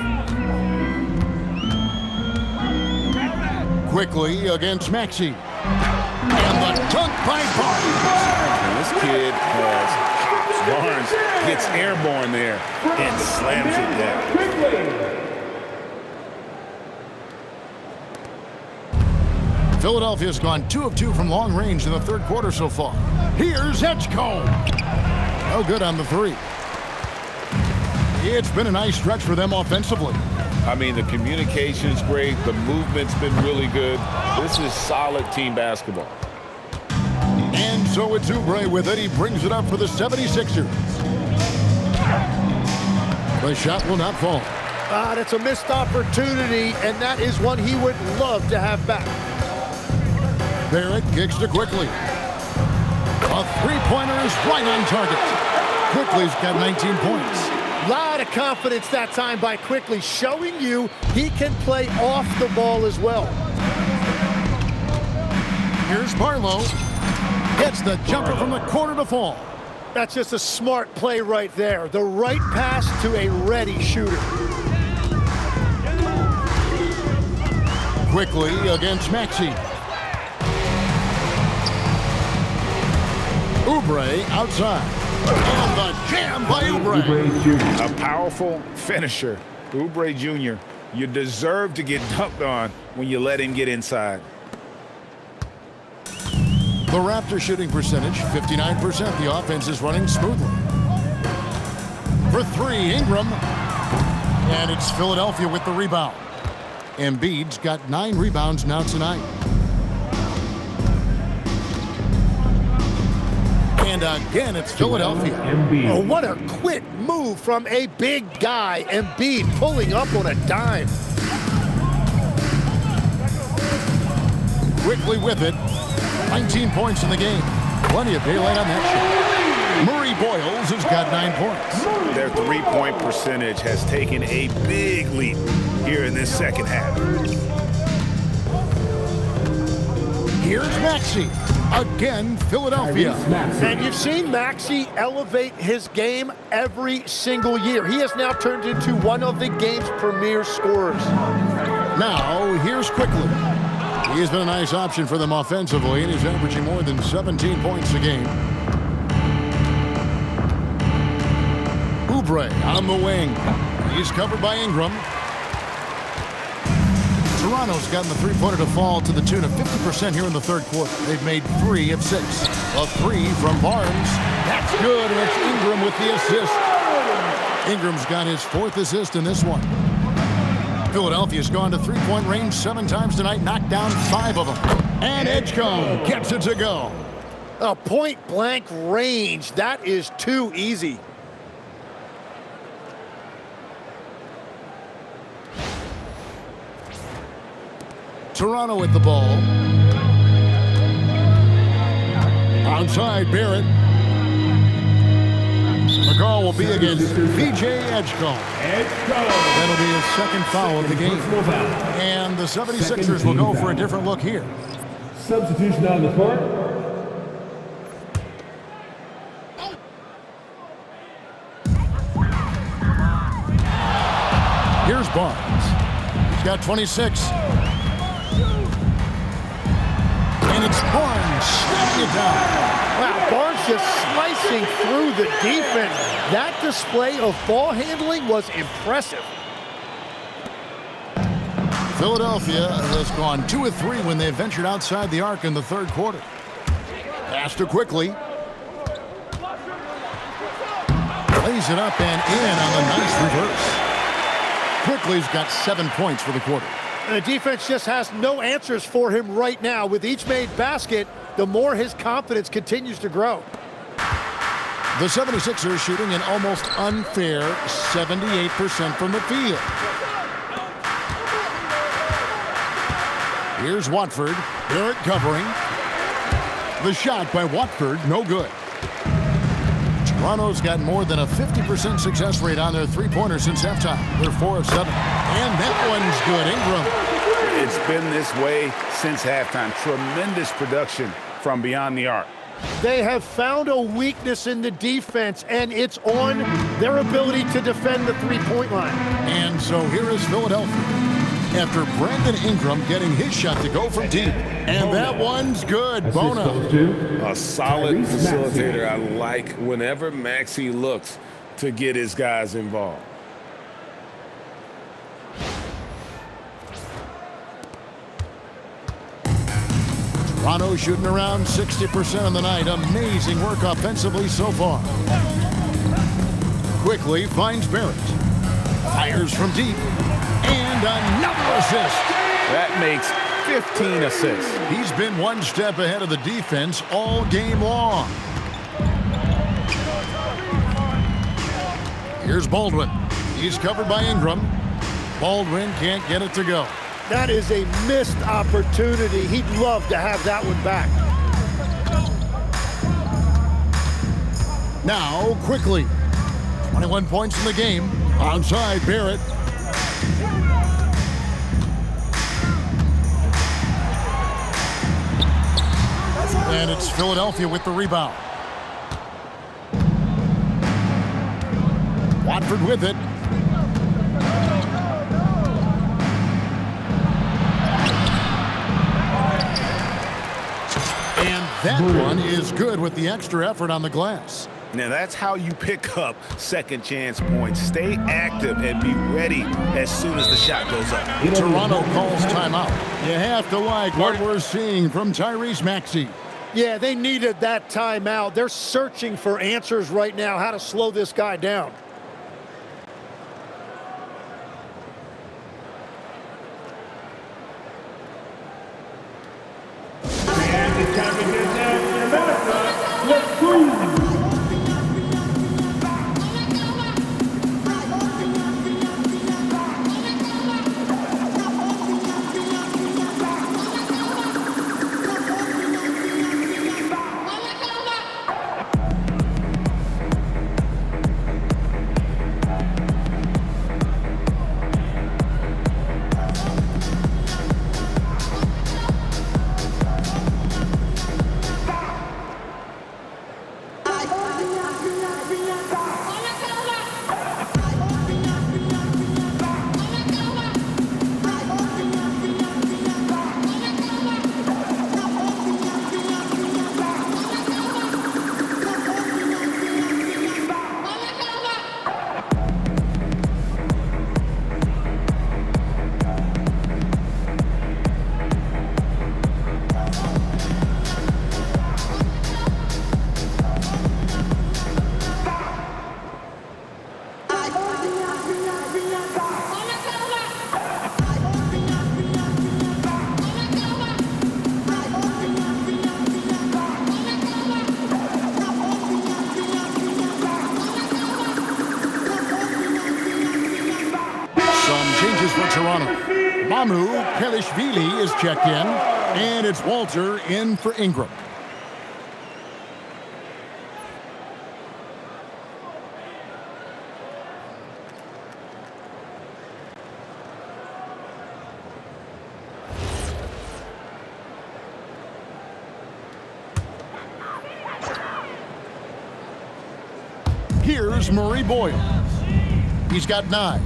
Quickly against Maxey. And the dunk by Barnes. And this kid has Barnes gets airborne there and slams it down. Philadelphia's gone 2 of 2 from long range in the third quarter so far. Here's Edgecombe. No good on the 3. It's been a nice stretch for them offensively. I mean, the communication's great. The movement's been really good. This is solid team basketball. And so it's Oubre with it. He brings it up for the 76ers. The shot will not fall. That's a missed opportunity, and that is one he would love to have back. Barrett kicks to Quickly. A three-pointer is right on target. Quickly's got 19 points. A lot of confidence that time by Quickly, showing you he can play off the ball as well. Here's Barlow. Gets the jumper from the corner to fall. That's just a smart play right there. The right pass to a ready shooter. Quickly against Maxey. Oubre outside. And the jam by Oubre. A powerful finisher. Oubre Jr., you deserve to get dunked on when you let him get inside. The Raptors shooting percentage, 59%. The offense is running smoothly. For 3, Ingram. And it's Philadelphia with the rebound. Embiid's got 9 rebounds now tonight. And again, it's Philadelphia. Oh, what a quick move from a big guy. Embiid pulling up on a dime. Quickly with it. 19 points in the game. Plenty of daylight on that shot. Murray Boyles has got 9 points. Their three-point percentage has taken a big leap here in this second half. Here's Maxey. Again, Philadelphia. And you've seen Maxey elevate his game every single year. He has now turned into one of the game's premier scorers. Now, here's Quickly. He has been a nice option for them offensively, and he's averaging more than 17 points a game. Oubre on the wing. He's covered by Ingram. Toronto's gotten the three-pointer to fall to the tune of 50% here in the third quarter. They've made 3 of 6. A 3 from Barnes. That's good, and it's Ingram with the assist. Ingram's got his 4th assist in this one. Philadelphia's gone to three-point range 7 times tonight, knocked down 5 of them. And Edgecombe gets it to go. A point-blank range. That is too easy. Toronto with the ball. Outside, Barrett. The call will be against P.J. Edgecombe. That'll be his second foul of the game. And the 76ers will go for a different look here. Substitution on the court. Here's Barnes. He's got 26. And it's Barnes snapping it down. Wow, Barnes just slicing through the defense. That display of ball handling was impressive. Philadelphia has gone 2 of 3 when they ventured outside the arc in the third quarter. Pass to Quickly. Lays it up and in on the nice reverse. Quickly's got 7 points for the quarter. And the defense just has no answers for him right now. With each made basket, the more his confidence continues to grow. The 76ers shooting an almost unfair 78% from the field. Here's Watford. Barrett covering. The shot by Watford, no good. Toronto's got more than a 50% success rate on their three-pointers since halftime. They're 4 of 7. And that one's good. Ingram. It's been this way since halftime. Tremendous production from beyond the arc. They have found a weakness in the defense, and it's on their ability to defend the three-point line. And so here is Philadelphia. after Brandon Ingram getting his shot to go from deep. And that one's good. Bono. A solid facilitator. I like whenever Maxey looks to get his guys involved. Toronto shooting around 60% on the night. Amazing work offensively so far. Quickly finds Barrett. Fires from deep. And another assist. That makes 15 assists. He's been one step ahead of the defense all game long. Here's Baldwin. He's covered by Ingram. Baldwin can't get it to go. That is a missed opportunity. He'd love to have that one back. Now, quickly. 21 points in the game. Onside, Barrett. And it's Philadelphia with the rebound. Watford with it. And that one is good with the extra effort on the glass. Now that's how you pick up second chance points. Stay active and be ready as soon as the shot goes up. Toronto calls timeout. You have to like what we're seeing from Tyrese Maxey. Yeah, they needed that timeout. They're searching for answers right now, how to slow this guy down. And it's time to get down to America. Let's cruise. For Toronto. Mamu Pelishvili is checked in, and it's Walter in for Ingram. Here's Murray Boyle. He's got 9.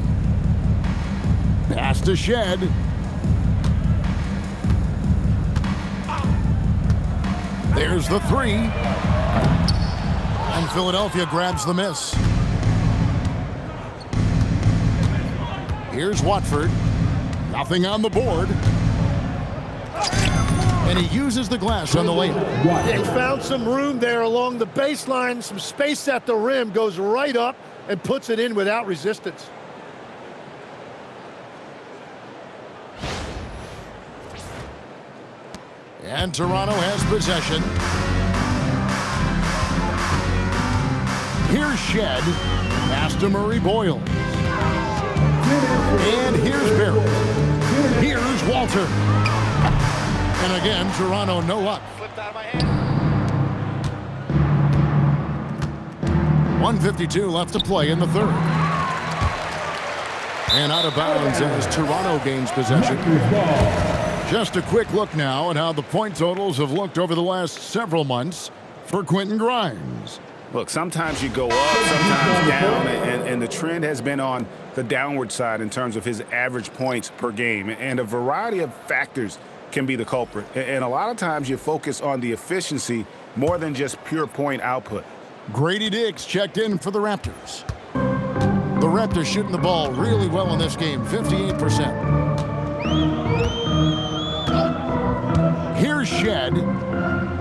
Pass to Shed. There's the 3. And Philadelphia grabs the miss. Here's Watford. Nothing on the board. And he uses the glass on the layup. Yeah, he found some room there along the baseline. Some space at the rim. Goes right up and puts it in without resistance. And Toronto has possession. Here's Shed. Pass to Murray Boyle. And here's Barrett. Here's Walter. And again, Toronto no luck. 1:52 left to play in the third. And out of bounds as Toronto gains possession. Just a quick look now at how the point totals have looked over the last several months for Quentin Grimes. Look, sometimes you go up, sometimes down, and the trend has been on the downward side in terms of his average points per game. And a variety of factors can be the culprit. And a lot of times you focus on the efficiency more than just pure point output. Grady Diggs checked in for the Raptors. The Raptors shooting the ball really well in this game, 58%. Here's Shed.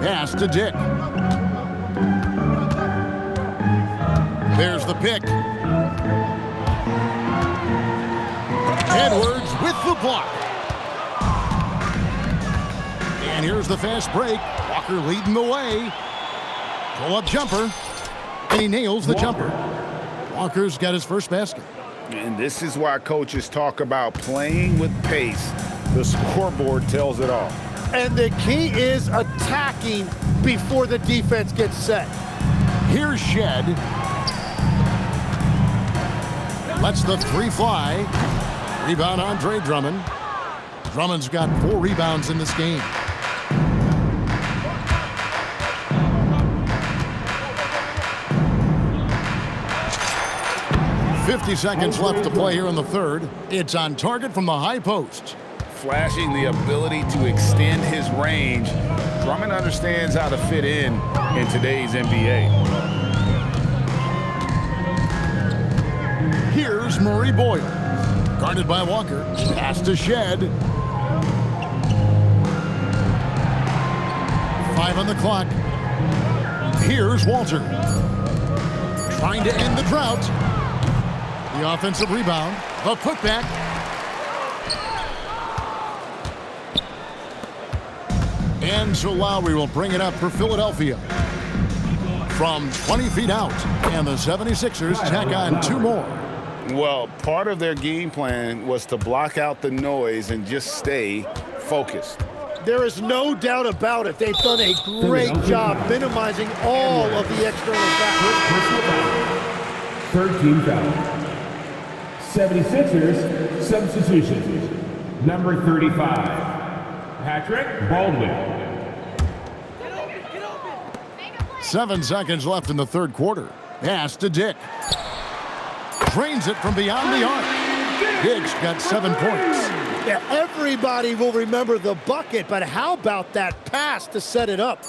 Pass to Dick. There's the pick. Edwards with the block. And here's the fast break. Walker leading the way. Pull-up jumper. And he nails the jumper. Walker's got his first basket. And this is why coaches talk about playing with pace. The scoreboard tells it all. And the key is attacking before the defense gets set. Here's Shed. Lets the three fly. Rebound Andre Drummond. Drummond's got 4 rebounds in this game. .50 seconds left to play here in the third. It's on target from the high post. Flashing the ability to extend his range. Drummond understands how to fit in today's NBA. Here's Murray Boyle. Guarded by Walker. Pass to Shed. 5 on the clock. Here's Walter. Trying to end the drought. The offensive rebound. The putback. And so Lowry will bring it up for Philadelphia. From 20 feet out. And the 76ers tack on 2 more. Well, part of their game plan was to block out the noise and just stay focused. There is no doubt about it. They've done a great job minimizing all of the external factors. Third team foul. 76ers substitution. Number 35, Patrick Baldwin. 7 seconds left in the third quarter. Pass to Dick. Drains it from beyond the arc. Dick's got 7 points. Yeah, everybody will remember the bucket, but how about that pass to set it up?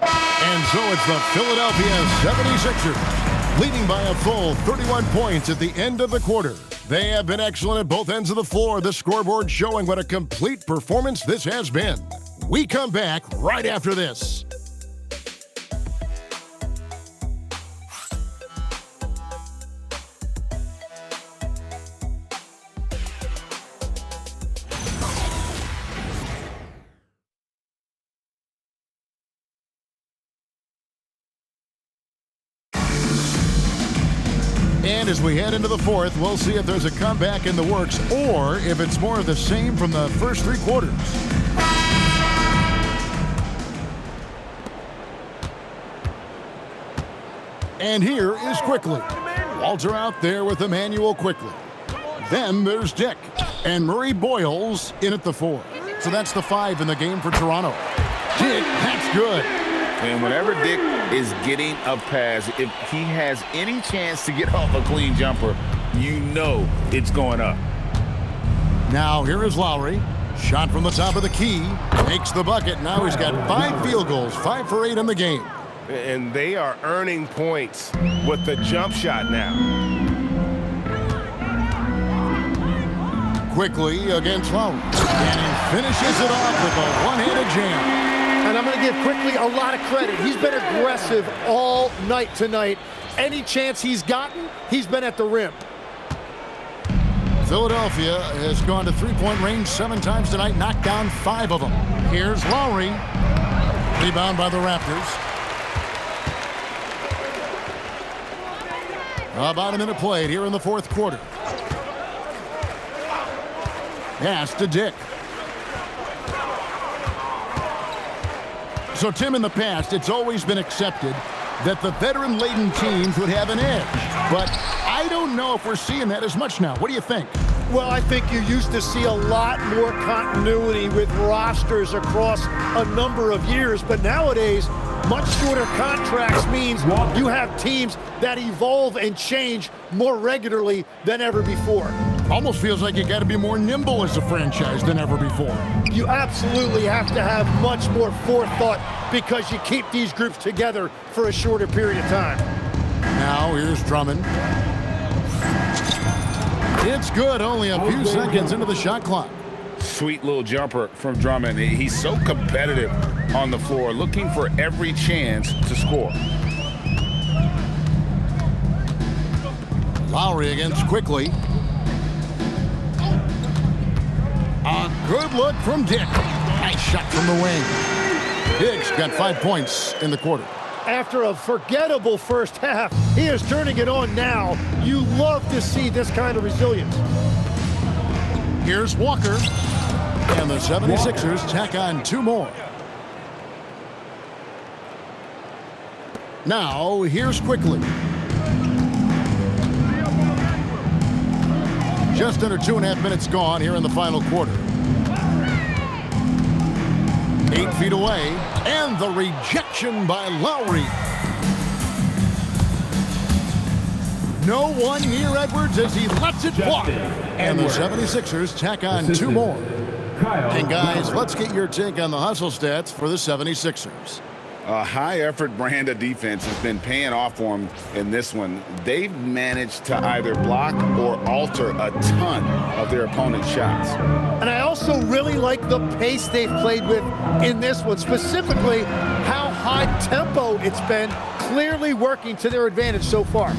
And so it's the Philadelphia 76ers, leading by a full 31 points at the end of the quarter. They have been excellent at both ends of the floor, the scoreboard showing what a complete performance this has been. We come back right after this. And as we head into the fourth, we'll see if there's a comeback in the works or if it's more of the same from the first 3 quarters. And here is Quickly. Walter out there with Emmanuel Quickly. Then there's Dick. And Murray Boyles in at the 4. So that's the 5 in the game for Toronto. Dick, that's good. And whenever Dick is getting a pass, if he has any chance to get off a clean jumper, you know it's going up. Now here is Lowry. Shot from the top of the key. Makes the bucket. Now he's got 5 field goals, 5 for 8 in the game. And they are earning points with the jump shot now. Quickly against Lowry. And he finishes it off with a one-handed jam. And I'm going to give Quickly a lot of credit. He's been aggressive all night tonight. Any chance he's gotten, he's been at the rim. Philadelphia has gone to three-point range 7 times tonight, knocked down 5 of them. Here's Lowry. Rebound by the Raptors. About a minute played here in the fourth quarter. Pass to Dick. So, Tim, in the past, it's always been accepted that the veteran-laden teams would have an edge. But I don't know if we're seeing that as much now. What do you think? Well, I think you used to see a lot more continuity with rosters across a number of years. But nowadays, Much shorter contracts means you have teams that evolve and change more regularly than ever before. Almost feels like you got to be more nimble as a franchise than ever before. You absolutely have to have much more forethought because you keep these groups together for a shorter period of time. Now here's Drummond. It's good, only a few seconds into the shot clock. Sweet little jumper from Drummond. He's so competitive on the floor, looking for every chance to score. Lowry against Quickly. A good look from Dick. Nice shot from the wing. Dick's got 5 points in the quarter. After a forgettable first half, he is turning it on now. You love to see this kind of resilience. Here's Walker. And the 76ers tack on 2 more. Now, here's Quickly. Just under 2.5 minutes gone here in the final quarter. 8 feet away, and the rejection by Lowry. No one near Edwards as he lets it fly. And the 76ers tack on 2 more. And guys, let's get your take on the hustle stats for the 76ers. A high-effort brand of defense has been paying off for them in this one. They've managed to either block or alter a ton of their opponent's shots. And I also really like the pace they've played with in this one, specifically how high tempo it's been, clearly working to their advantage so far.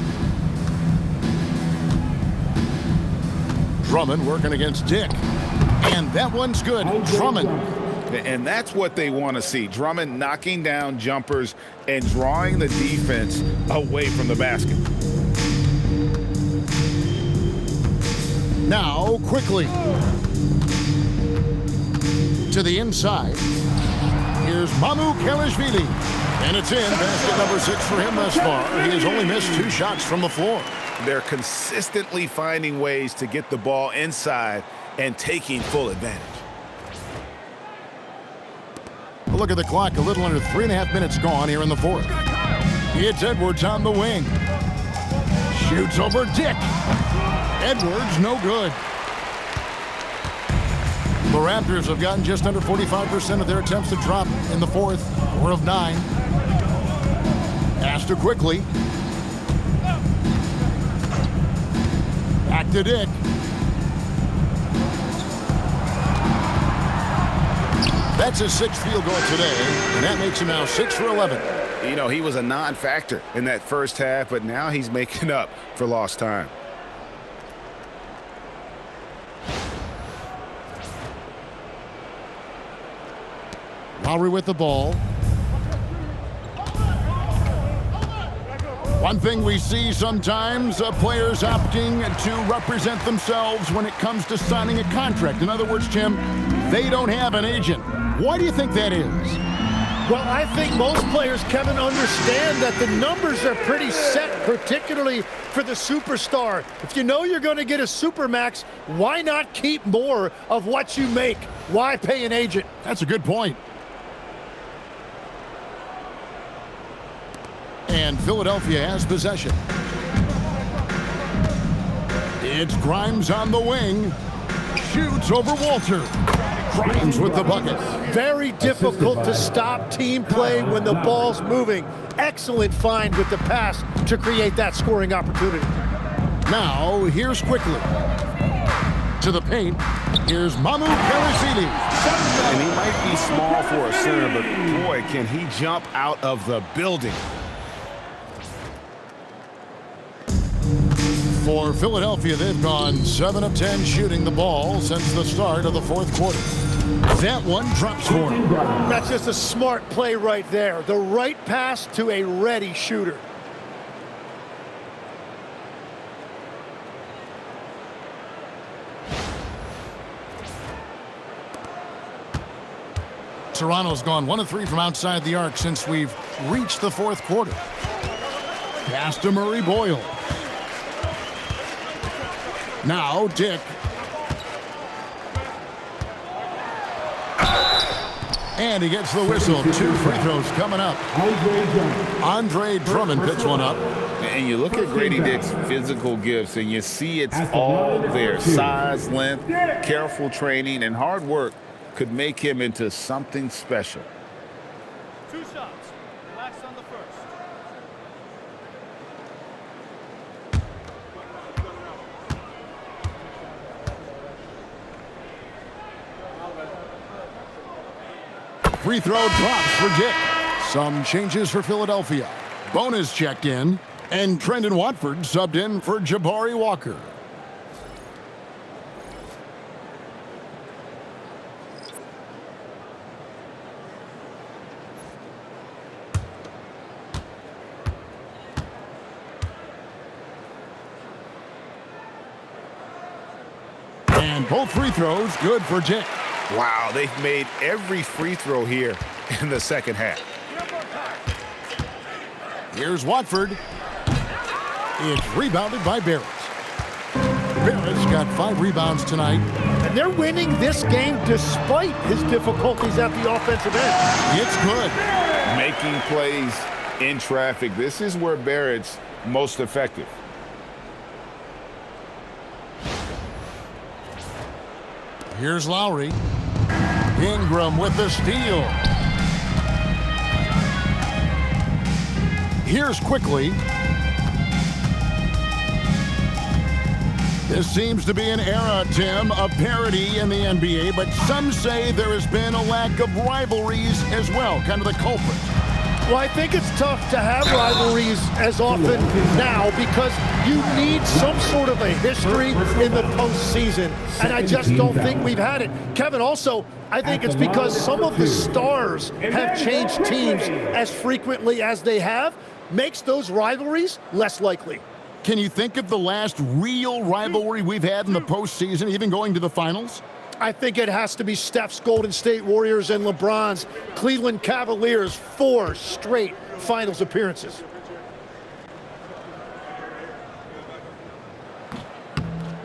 Drummond working against Dick. And that one's good. Drummond. And that's what they want to see. Drummond knocking down jumpers and drawing the defense away from the basket. Now, Quickly. To the inside. Here's Mamu Kelishvili. And it's in. Basket number 6 for him thus far. He has only missed 2 shots from the floor. They're consistently finding ways to get the ball inside and taking full advantage. Look at the clock, a little under 3.5 minutes gone here in the fourth. It's Edwards on the wing. Shoots over Dick. Edwards, no good. The Raptors have gotten just under 45% of their attempts to drop in the fourth. 4 of 9. Pass to Quickly. Back to Dick. That's his 6th field goal today, and that makes him now 6 for 11. You know, he was a non-factor in that first half, but now he's making up for lost time. Lowry with the ball. One thing we see sometimes, players opting to represent themselves when it comes to signing a contract. In other words, Tim, they don't have an agent. Why do you think that is? Well, I think most players, Kevin, understand that the numbers are pretty set, particularly for the superstar. If you know you're going to get a supermax, why not keep more of what you make? Why pay an agent? That's a good point. And Philadelphia has possession. It's Grimes on the wing. Shoots over Walter. Grimes with the bucket. Very difficult to stop team play when the ball's moving. Excellent find with the pass to create that scoring opportunity. Now, here's Quickly. To the paint, here's Mamu Kelishvili. And he might be small for a center, but boy, can he jump out of the building. For Philadelphia, they've gone 7 of 10 shooting the ball since the start of the fourth quarter. That one drops for him. That's just a smart play right there. The right pass to a ready shooter. Toronto's gone 1 of 3 from outside the arc since we've reached the fourth quarter. Pass to Murray Boyle. Now Dick. And he gets the whistle. 2 free throws coming up. Andre Drummond picks one up. And you look at Grady Dick's physical gifts, and you see it's all there. Size, length, careful training, and hard work could make him into something special. 2 shots. Relax on the first. Free throw drops for Dick. Some changes for Philadelphia. Bonus checked in, and Trendon Watford subbed in for Jabari Walker. And both free throws good for Dick. Wow, they've made every free throw here in the second half. Here's Watford. It's rebounded by Barrett. Barrett's got 5 rebounds tonight. And they're winning this game despite his difficulties at the offensive end. It's good. Making plays in traffic. This is where Barrett's most effective. Here's Lowry. Ingram with the steal. Here's Quickly. This seems to be an era, Tim, of parity in the NBA, but some say there has been a lack of rivalries as well, kind of the culprit. Well, I think it's tough to have rivalries as often now because you need some sort of a history in the postseason, and I just don't think we've had it. Kevin, also, I think it's because some of the stars have changed teams as frequently as they have, makes those rivalries less likely. Can you think of the last real rivalry we've had in the postseason, even going to the finals? I think it has to be Steph's Golden State Warriors and LeBron's Cleveland Cavaliers' 4 straight finals appearances.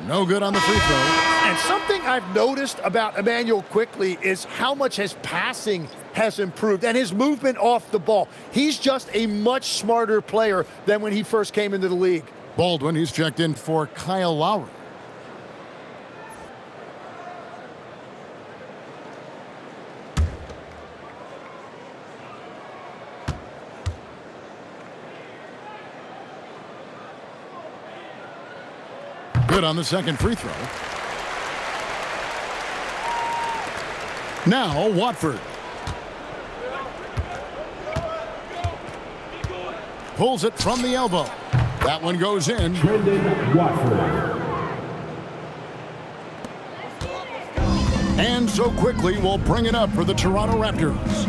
No good on the free throw. And something I've noticed about Emmanuel Quickly is how much his passing has improved and his movement off the ball. He's just a much smarter player than when he first came into the league. Baldwin, he's checked in for Kyle Lowry. Good on the second free throw. Now Watford. Pulls it from the elbow. That one goes in. Trendon Watford. And so Quickly will bring it up for the Toronto Raptors.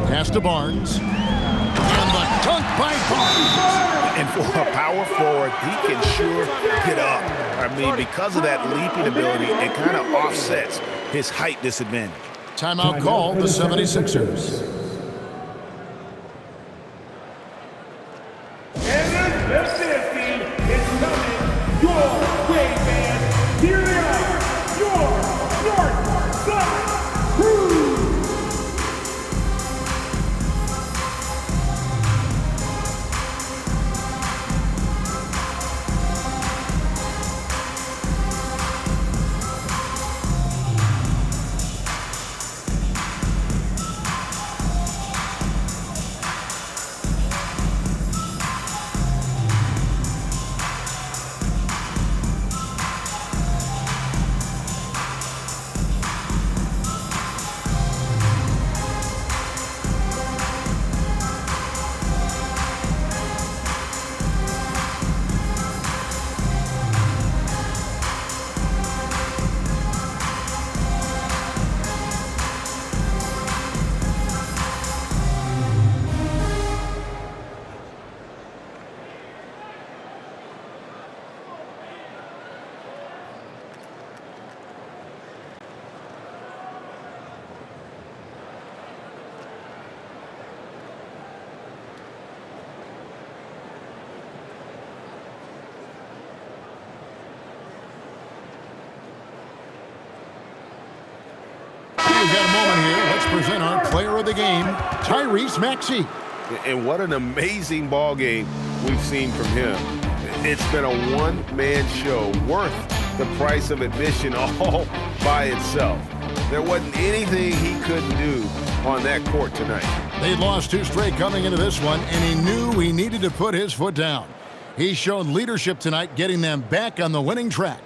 Pass to Barnes. And the dunk by Barnes. And for a power forward, he can sure get up. I mean, because of that leaping ability, it kind of offsets his height disadvantage. Timeout call, the 76ers. And the 50 is coming your way, man. Here they are, your North Side Crew. we've got a moment here. Let's present our player of the game, Tyrese Maxey. And what an amazing ball game we've seen from him. It's been a one-man show worth the price of admission all by itself. There wasn't anything he couldn't do on that court tonight. They'd lost 2 straight coming into this one, and he knew he needed to put his foot down. He showed leadership tonight, getting them back on the winning track.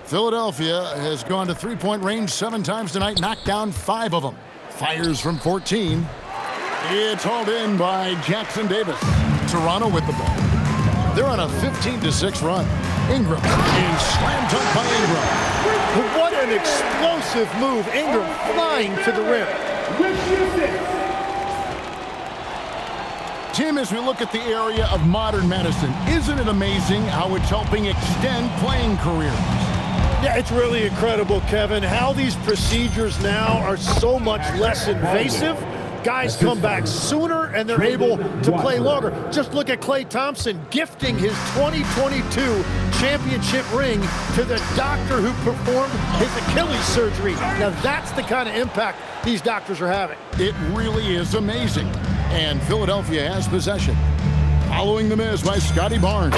Philadelphia has gone to three-point range 7 times tonight, knocked down 5 of them. Fires from 14. It's hauled in by Jackson Davis. Toronto with the ball. They're on a 15-6 run. Ingram is slam dunk by Ingram. What an explosive move. Ingram flying to the rim. Tim, as we look at the area of modern medicine, isn't it amazing how it's helping extend playing careers? Yeah, it's really incredible, Kevin, how these procedures now are so much less invasive. Guys come back sooner, and they're able to play longer. Just look at Klay Thompson gifting his 2022 championship ring to the doctor who performed his Achilles surgery. Now, that's the kind of impact these doctors are having. It really is amazing. And Philadelphia has possession. Following the miss by Scotty Barnes.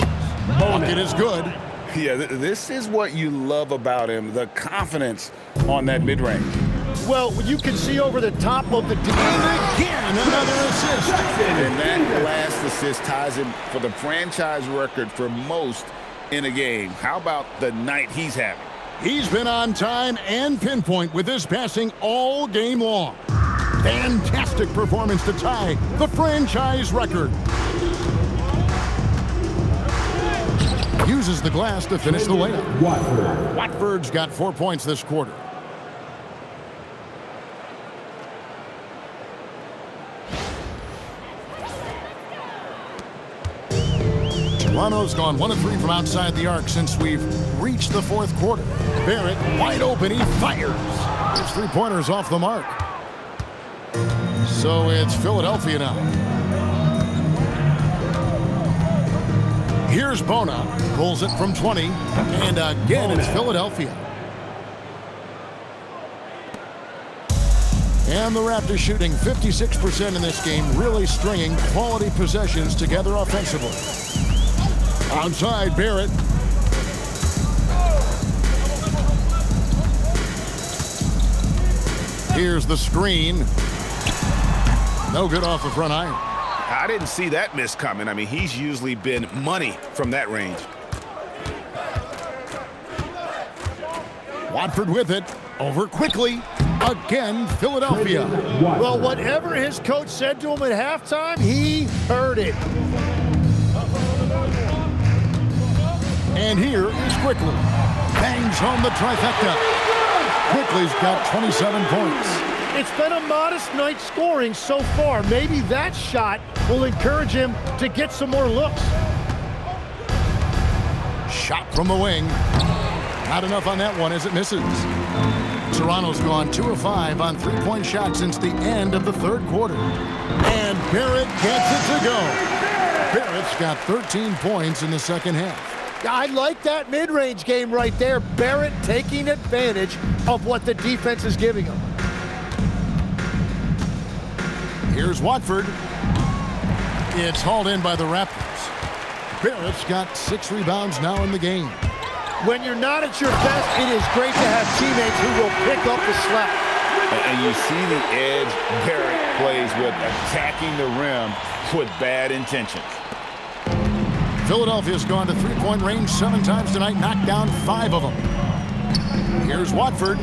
Bucket is good. Yeah, this is what you love about him, the confidence on that mid-range. Well, you can see over the top of the... And again, another assist. And that last assist ties him for the franchise record for most in a game. How about the night he's having? He's been on time and pinpoint with his passing all game long. Fantastic performance to tie the franchise record. Uses the glass to finish the layup. Watford's got 4 points this quarter. Toronto's gone 1 of 3 from outside the arc since we've reached the 4th quarter. Barrett wide open, he fires. His 3-pointer's off the mark. So it's Philadelphia now. Here's Bona, pulls it from 20, and again it's Philadelphia. And the Raptors shooting 56% in this game, really stringing quality possessions together offensively. Outside, Barrett. Here's the screen. No good off the front iron. I didn't see that miss coming. I mean, he's usually been money from that range. Watford with it. Over quickly. Again, Philadelphia. Well, whatever his coach said to him at halftime, he heard it. And here is Quickly. Bangs home the trifecta. Quickly's got 27 points. It's been a modest night scoring so far. Maybe that shot will encourage him to get some more looks. Shot from the wing. Not enough on that one as it misses. Toronto's gone 2 of 5 on 3-point shots since the end of the 3rd quarter. And Barrett gets it to go. Barrett's got 13 points in the 2nd half. I like that mid-range game right there. Barrett taking advantage of what the defense is giving him. Here's Watford. It's hauled in by the Raptors. Barrett's got 6 rebounds now in the game. When you're not at your best, it is great to have teammates who will pick up the slack. And you see the edge Barrett plays with, attacking the rim with bad intentions. Philadelphia's gone to 3-point range 7 times tonight, knocked down 5 of them. Here's Watford.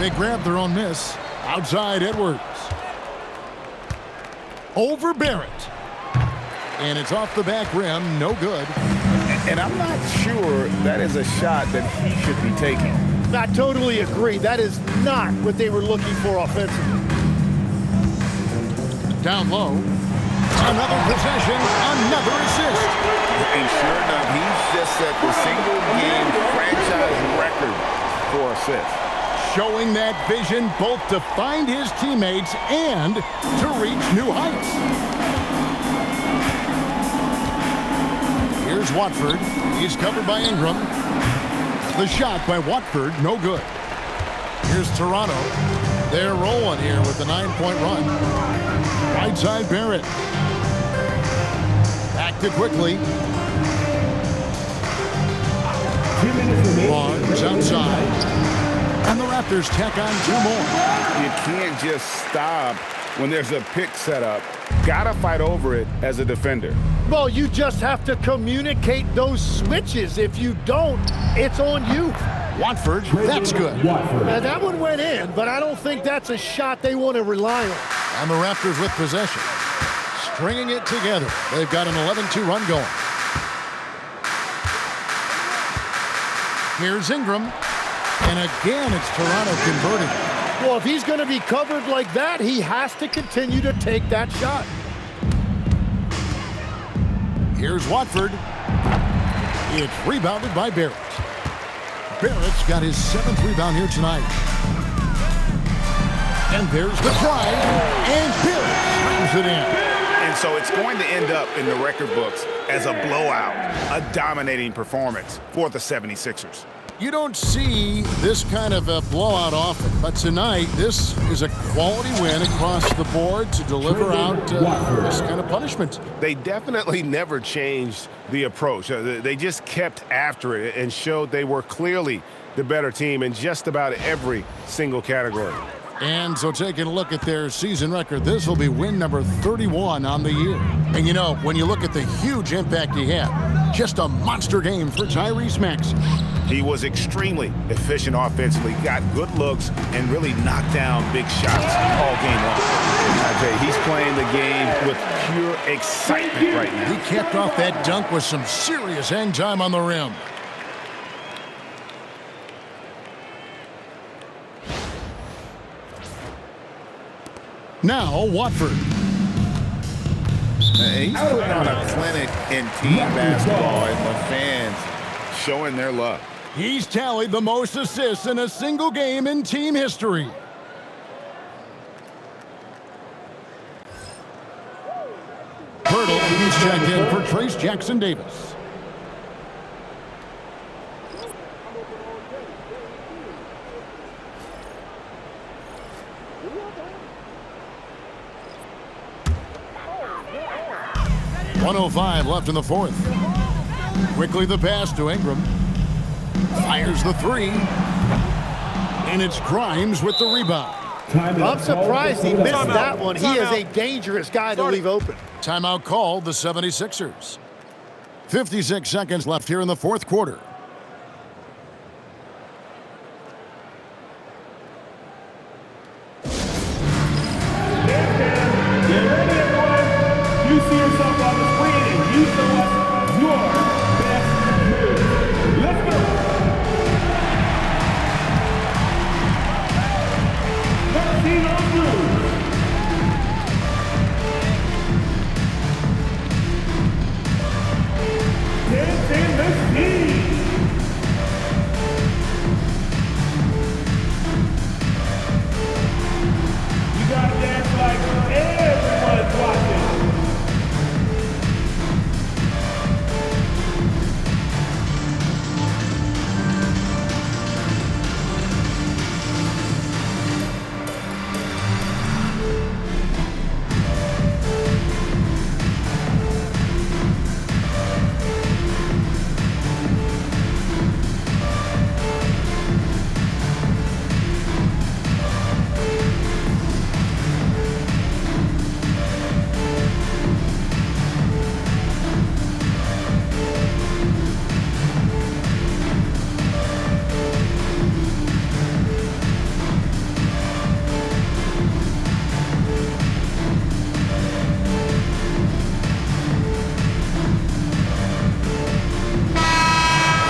They grab their own miss. Outside Edwards. Over Barrett. And it's off the back rim, no good. And I'm not sure that is a shot that he should be taking. I totally agree. That is not what they were looking for offensively. Down low. Another possession, another assist. And sure enough, he's just set the single-game franchise record for assists. Showing that vision both to find his teammates and to reach new heights. Here's Watford. He's covered by Ingram. The shot by Watford, no good. Here's Toronto. They're rolling here with the 9-point run. Right side, Barrett. Back to quickly. Barnes outside. And the Raptors tack on 2 more. You can't just stop when there's a pick set up. Gotta fight over it as a defender. Well, you just have to communicate those switches. If you don't, it's on you. Watford, that's good. Now, that one went in, but I don't think that's a shot they want to rely on. And the Raptors with possession. Stringing it together. They've got an 11-2 run going. Here's Ingram. And again, it's Toronto converting. Well, if he's going to be covered like that, he has to continue to take that shot. Here's Watford. It's rebounded by Barrett. Barrett's got his 7th rebound here tonight. And there's the drive. And Barrett slams it in. And so it's going to end up in the record books as a blowout, a dominating performance for the 76ers. You don't see this kind of a blowout often, but tonight this is a quality win across the board to deliver out this kind of punishment. They definitely never changed the approach. They just kept after it and showed they were clearly the better team in just about every single category. And so taking a look at their season record, this will be win number 31 on the year. And you know, when you look at the huge impact he had, just a monster game for Tyrese Maxey. He was extremely efficient offensively, got good looks, and really knocked down big shots all game long. I tell you, he's playing the game with pure excitement right now. He capped off that dunk with some serious hang time on the rim. Now, Watford. He's putting on a clinic in team basketball, and the fans showing their love. He's tallied the most assists in a single game in team history. Hurdle is checked in for Trace Jackson-Davis. .105 left in the 4th. Quickly the pass to Ingram. Fires the 3. And it's Grimes with the rebound. I'm surprised he missed that one. He is a dangerous guy to leave open. Timeout called the 76ers. 56 seconds left here in the 4th quarter. You see yourself on the screen and you show us your best move. Let's go. Let's see those moves. Dance in the scene. You gotta dance like everyone's watching.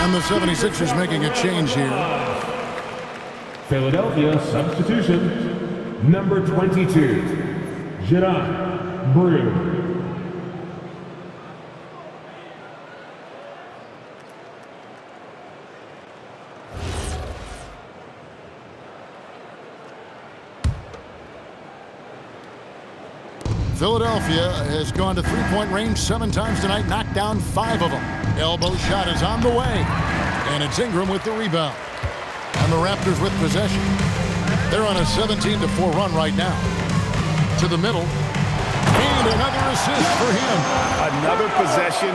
The 76ers making a change here. Philadelphia substitution, number 22, Jedi Brew. Philadelphia has gone to three-point range 7 times tonight, knocked down 5 of them. Elbow shot is on the way. And it's Ingram with the rebound. And the Raptors with possession. They're on a 17-4 run right now. To the middle. And another assist for him. Another possession,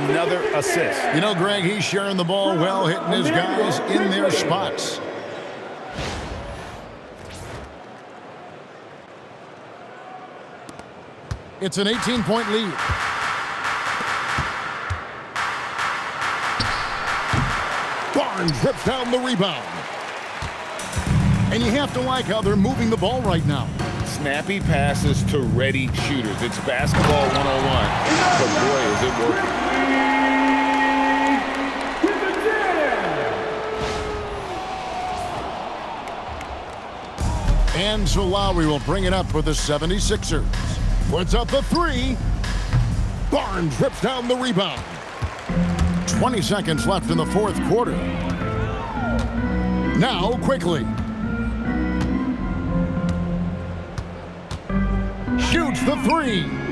another assist. You know, Greg, he's sharing the ball well, hitting his guys in their spots. It's an 18-point lead. Barnes rips down the rebound. And you have to like how they're moving the ball right now. Snappy passes to ready shooters. It's basketball 101. But boy, is it working. And so Lowry will bring it up for the 76ers. Puts up a three. Barnes rips down the rebound. 20 seconds left in the fourth quarter. Now quickly. Shoots the three.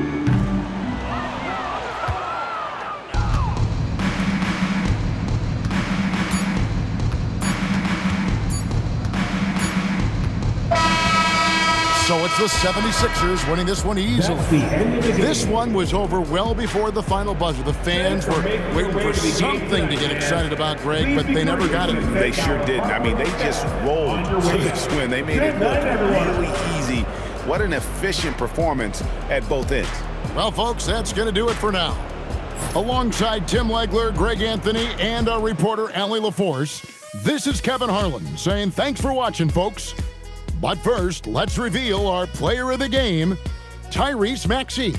So it's the 76ers winning this one easily. This one was over well before the final buzzer. The fans were waiting for something to get excited about, Greg, but they never got it. They sure didn't. I mean, they just rolled to this win. They made it look really easy. What an efficient performance at both ends. Well, folks, that's going to do it for now. Alongside Tim Legler, Greg Anthony, and our reporter, Allie LaForce, this is Kevin Harlan saying thanks for watching, folks. But first, let's reveal our player of the game, Tyrese Maxey.